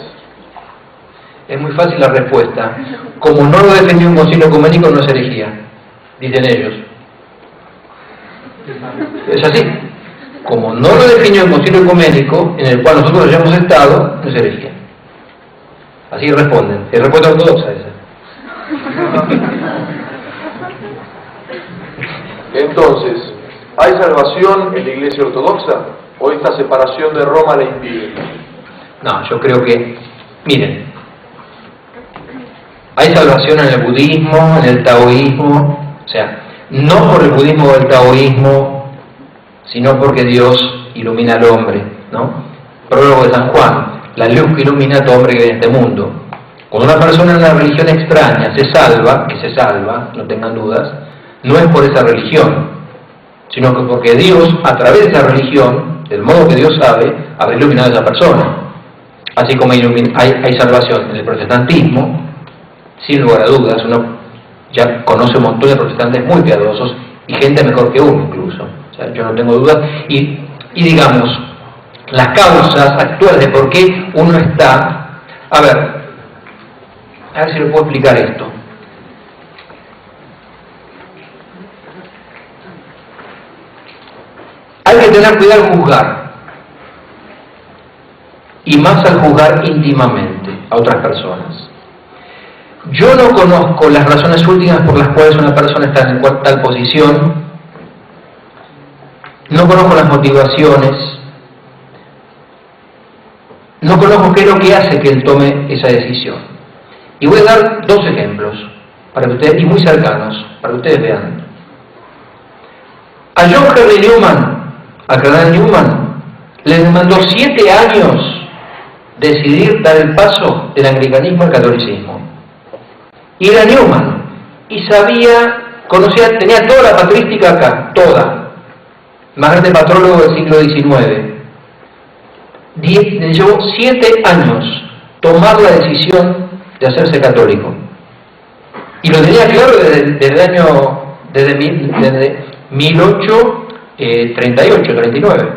Es muy fácil la respuesta. Como no lo defendió un concilio ecuménico, no es herejía, dicen ellos. Es así. Como no lo definió un concilio ecuménico, en el cual nosotros hayamos estado, no es herejía. Así responden. Es respuesta ortodoxa esa. Entonces, ¿hay salvación en la Iglesia Ortodoxa o esta separación de Roma la impide? No, yo creo que, miren, hay salvación en el budismo, en el taoísmo, o sea, no por el budismo o el taoísmo, sino porque Dios ilumina al hombre, ¿no? Prólogo de San Juan, la luz que ilumina a todo hombre que vive en este mundo. Cuando una persona en una religión extraña se salva, que se salva, no tengan dudas, no es por esa religión, sino que porque Dios, a través de esa religión, del modo que Dios sabe, habrá iluminado a esa persona. Así como hay salvación en el protestantismo, sin lugar a dudas, uno ya conoce un montón de protestantes muy piadosos y gente mejor que uno incluso. O sea, yo no tengo dudas. Y digamos, las causas actuales de por qué uno está... A ver si lo puedo explicar esto. Hay que tener cuidado al juzgar, y más al juzgar íntimamente a otras personas. Yo no conozco las razones últimas por las cuales una persona está en tal posición, no conozco las motivaciones, no conozco qué es lo que hace que él tome esa decisión. Y voy a dar dos ejemplos, para que ustedes, y muy cercanos, para que ustedes vean. A John Henry Newman, a cardenal Newman, le demandó 7 años decidir dar el paso del anglicanismo al catolicismo. Y era Newman, y conocía, tenía toda la patrística acá, toda. Más grande patrólogo del siglo XIX. Le llevó 7 años tomar la decisión de hacerse católico. Y lo tenía claro desde 1838, 39.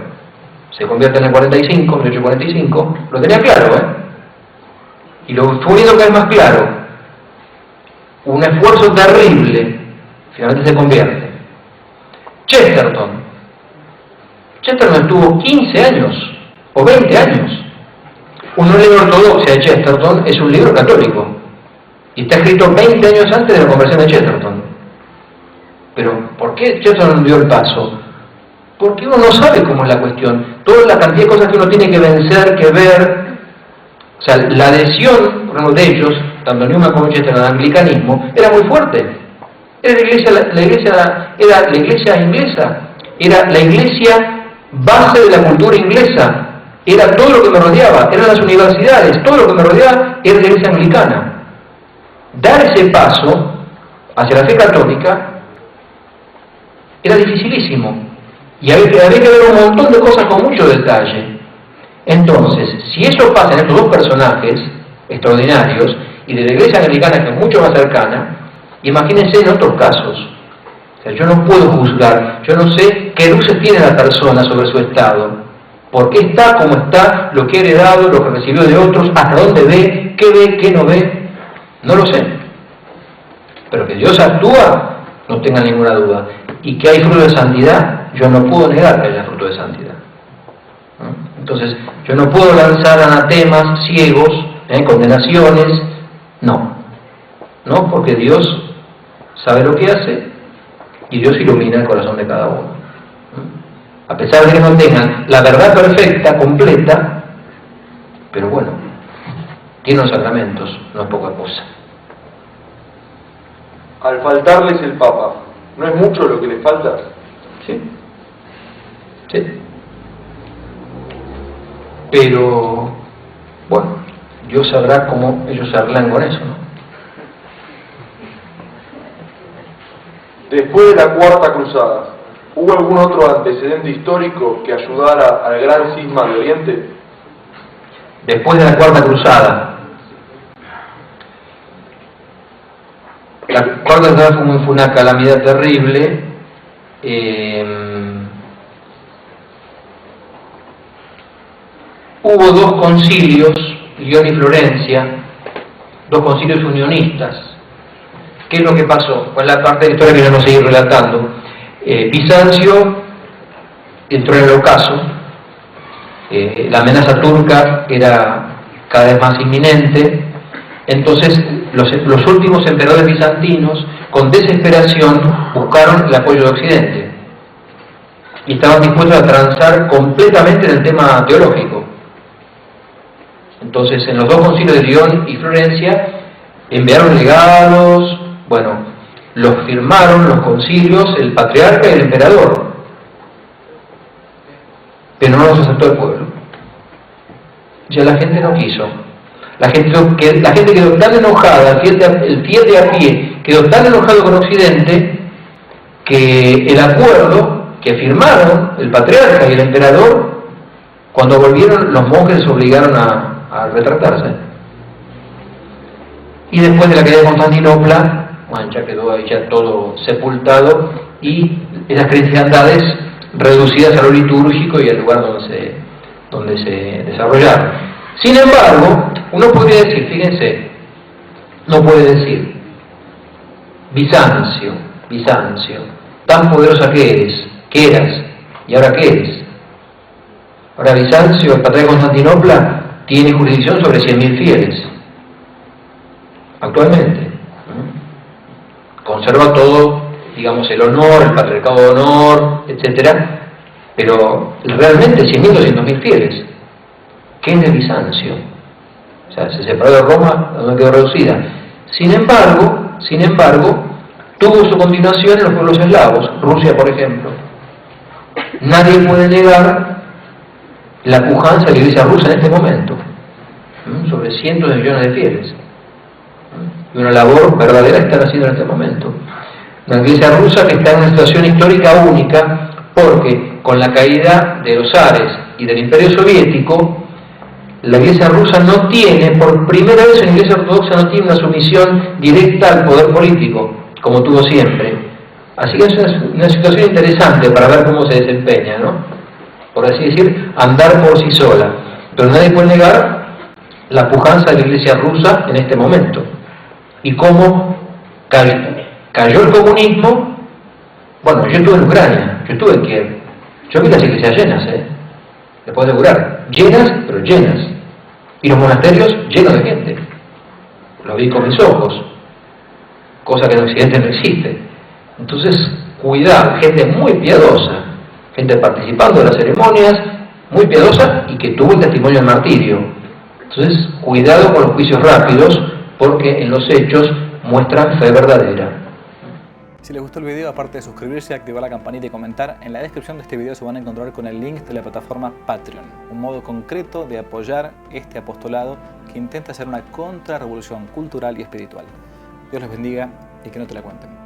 Se convierte en el 45, 1845. Lo tenía claro, Y lo fue uniendo cada vez más claro. Un esfuerzo terrible, finalmente se convierte. Chesterton estuvo 15 años o 20 años. Uno lee Ortodoxia de Chesterton, es un libro católico y está escrito 20 años antes de la conversión de Chesterton. Pero ¿por qué Chesterton dio el paso? Porque uno no sabe cómo es la cuestión, toda la cantidad de cosas que uno tiene que vencer, que ver. O sea, la adhesión, por ejemplo, de ellos, tanto Newman como Chesterton, al anglicanismo, era muy fuerte. Era la iglesia inglesa, era la iglesia base de la cultura inglesa, era todo lo que me rodeaba, eran las universidades, todo lo que me rodeaba era la iglesia anglicana. Dar ese paso hacia la fe católica era dificilísimo, y había que ver un montón de cosas con mucho detalle. Entonces, si eso pasa en estos dos personajes extraordinarios, y de la iglesia anglicana, que es mucho más cercana, imagínense en otros casos. O sea, yo no puedo juzgar, yo no sé qué luces tiene la persona sobre su estado, por qué está como está, lo que ha heredado, lo que recibió de otros, hasta dónde ve, qué no ve, no lo sé. Pero que Dios actúa, no tenga ninguna duda. Y que hay fruto de santidad, yo no puedo negar que haya fruto de santidad. Entonces, yo no puedo lanzar anatemas ciegos, condenaciones, no, porque Dios sabe lo que hace y Dios ilumina el corazón de cada uno. a pesar de que no tengan la verdad perfecta, completa, pero bueno, tienen los sacramentos, no es poca cosa. Al faltarles el Papa, ¿no es mucho lo que les falta? Sí, sí. Pero, bueno, Dios sabrá cómo ellos se arreglan con eso, ¿no? Después de la Cuarta Cruzada, ¿hubo algún otro antecedente histórico que ayudara al gran cisma de Oriente? Después de la Cuarta Cruzada, la Cuarta Cruzada fue una calamidad terrible. Hubo dos concilios, Lyon y Florencia, dos concilios unionistas. ¿Qué es lo que pasó? Pues la parte de la historia que vamos a seguir relatando. Bizancio entró en el ocaso, la amenaza turca era cada vez más inminente, entonces los últimos emperadores bizantinos, con desesperación, buscaron el apoyo de Occidente y estaban dispuestos a transar completamente en el tema teológico. Entonces, en los dos concilios de Lyon y Florencia, enviaron legados, bueno, los firmaron los concilios el patriarca y el emperador, pero no los aceptó el pueblo. Ya la gente no quiso. La gente quedó tan enojada, el fiel de a pie quedó tan enojado con Occidente, que el acuerdo que firmaron el patriarca y el emperador, cuando volvieron, los monjes les obligaron a retractarse. Y después de la caída de Constantinopla, bueno, ya quedó ahí ya todo sepultado, y esas cristiandades reducidas a lo litúrgico y al lugar donde se desarrollaron. Sin embargo, uno podría decir, fíjense, no puede decir, Bizancio, tan poderosa que eras, y ahora qué eres. Ahora Bizancio, el patriarca de Constantinopla, tiene jurisdicción sobre 100.000 fieles, actualmente. Conserva todo, digamos, el honor, el patriarcado de honor, etcétera, pero realmente 100.000 o 200.000 fieles. ¿Qué es de Bizancio? O sea, se separó de Roma, donde quedó reducida. Sin embargo, tuvo su continuación en los pueblos eslavos, Rusia, por ejemplo. Nadie puede negar la pujanza de la Iglesia rusa en este momento, sobre cientos de millones de fieles. Y una labor verdadera están haciendo en este momento. Una Iglesia rusa que está en una situación histórica única, porque con la caída de los zares y del Imperio Soviético, la Iglesia rusa no tiene, por primera vez en la Iglesia ortodoxa, no tiene una sumisión directa al poder político, como tuvo siempre. Así que es una situación interesante para ver cómo se desempeña, ¿no? Por así decir, andar por sí sola. Pero nadie puede negar la pujanza de la Iglesia rusa en este momento. Y cómo cayó el comunismo. Bueno, yo estuve en Ucrania, yo estuve en Kiev. Yo vi las iglesias llenas, le puedo asegurar. Llenas, pero llenas. Y los monasterios llenos de gente. Lo vi con mis ojos. Cosa que en Occidente no existe. Entonces, cuidado, gente muy piadosa, gente participando de las ceremonias, muy piadosa y que tuvo el testimonio del martirio. Entonces, cuidado con los juicios rápidos, porque en los hechos muestran fe verdadera. Si les gustó el video, aparte de suscribirse, activar la campanita y comentar, en la descripción de este video se van a encontrar con el link de la plataforma Patreon, un modo concreto de apoyar este apostolado que intenta hacer una contrarrevolución cultural y espiritual. Dios les bendiga y que no te la cuenten.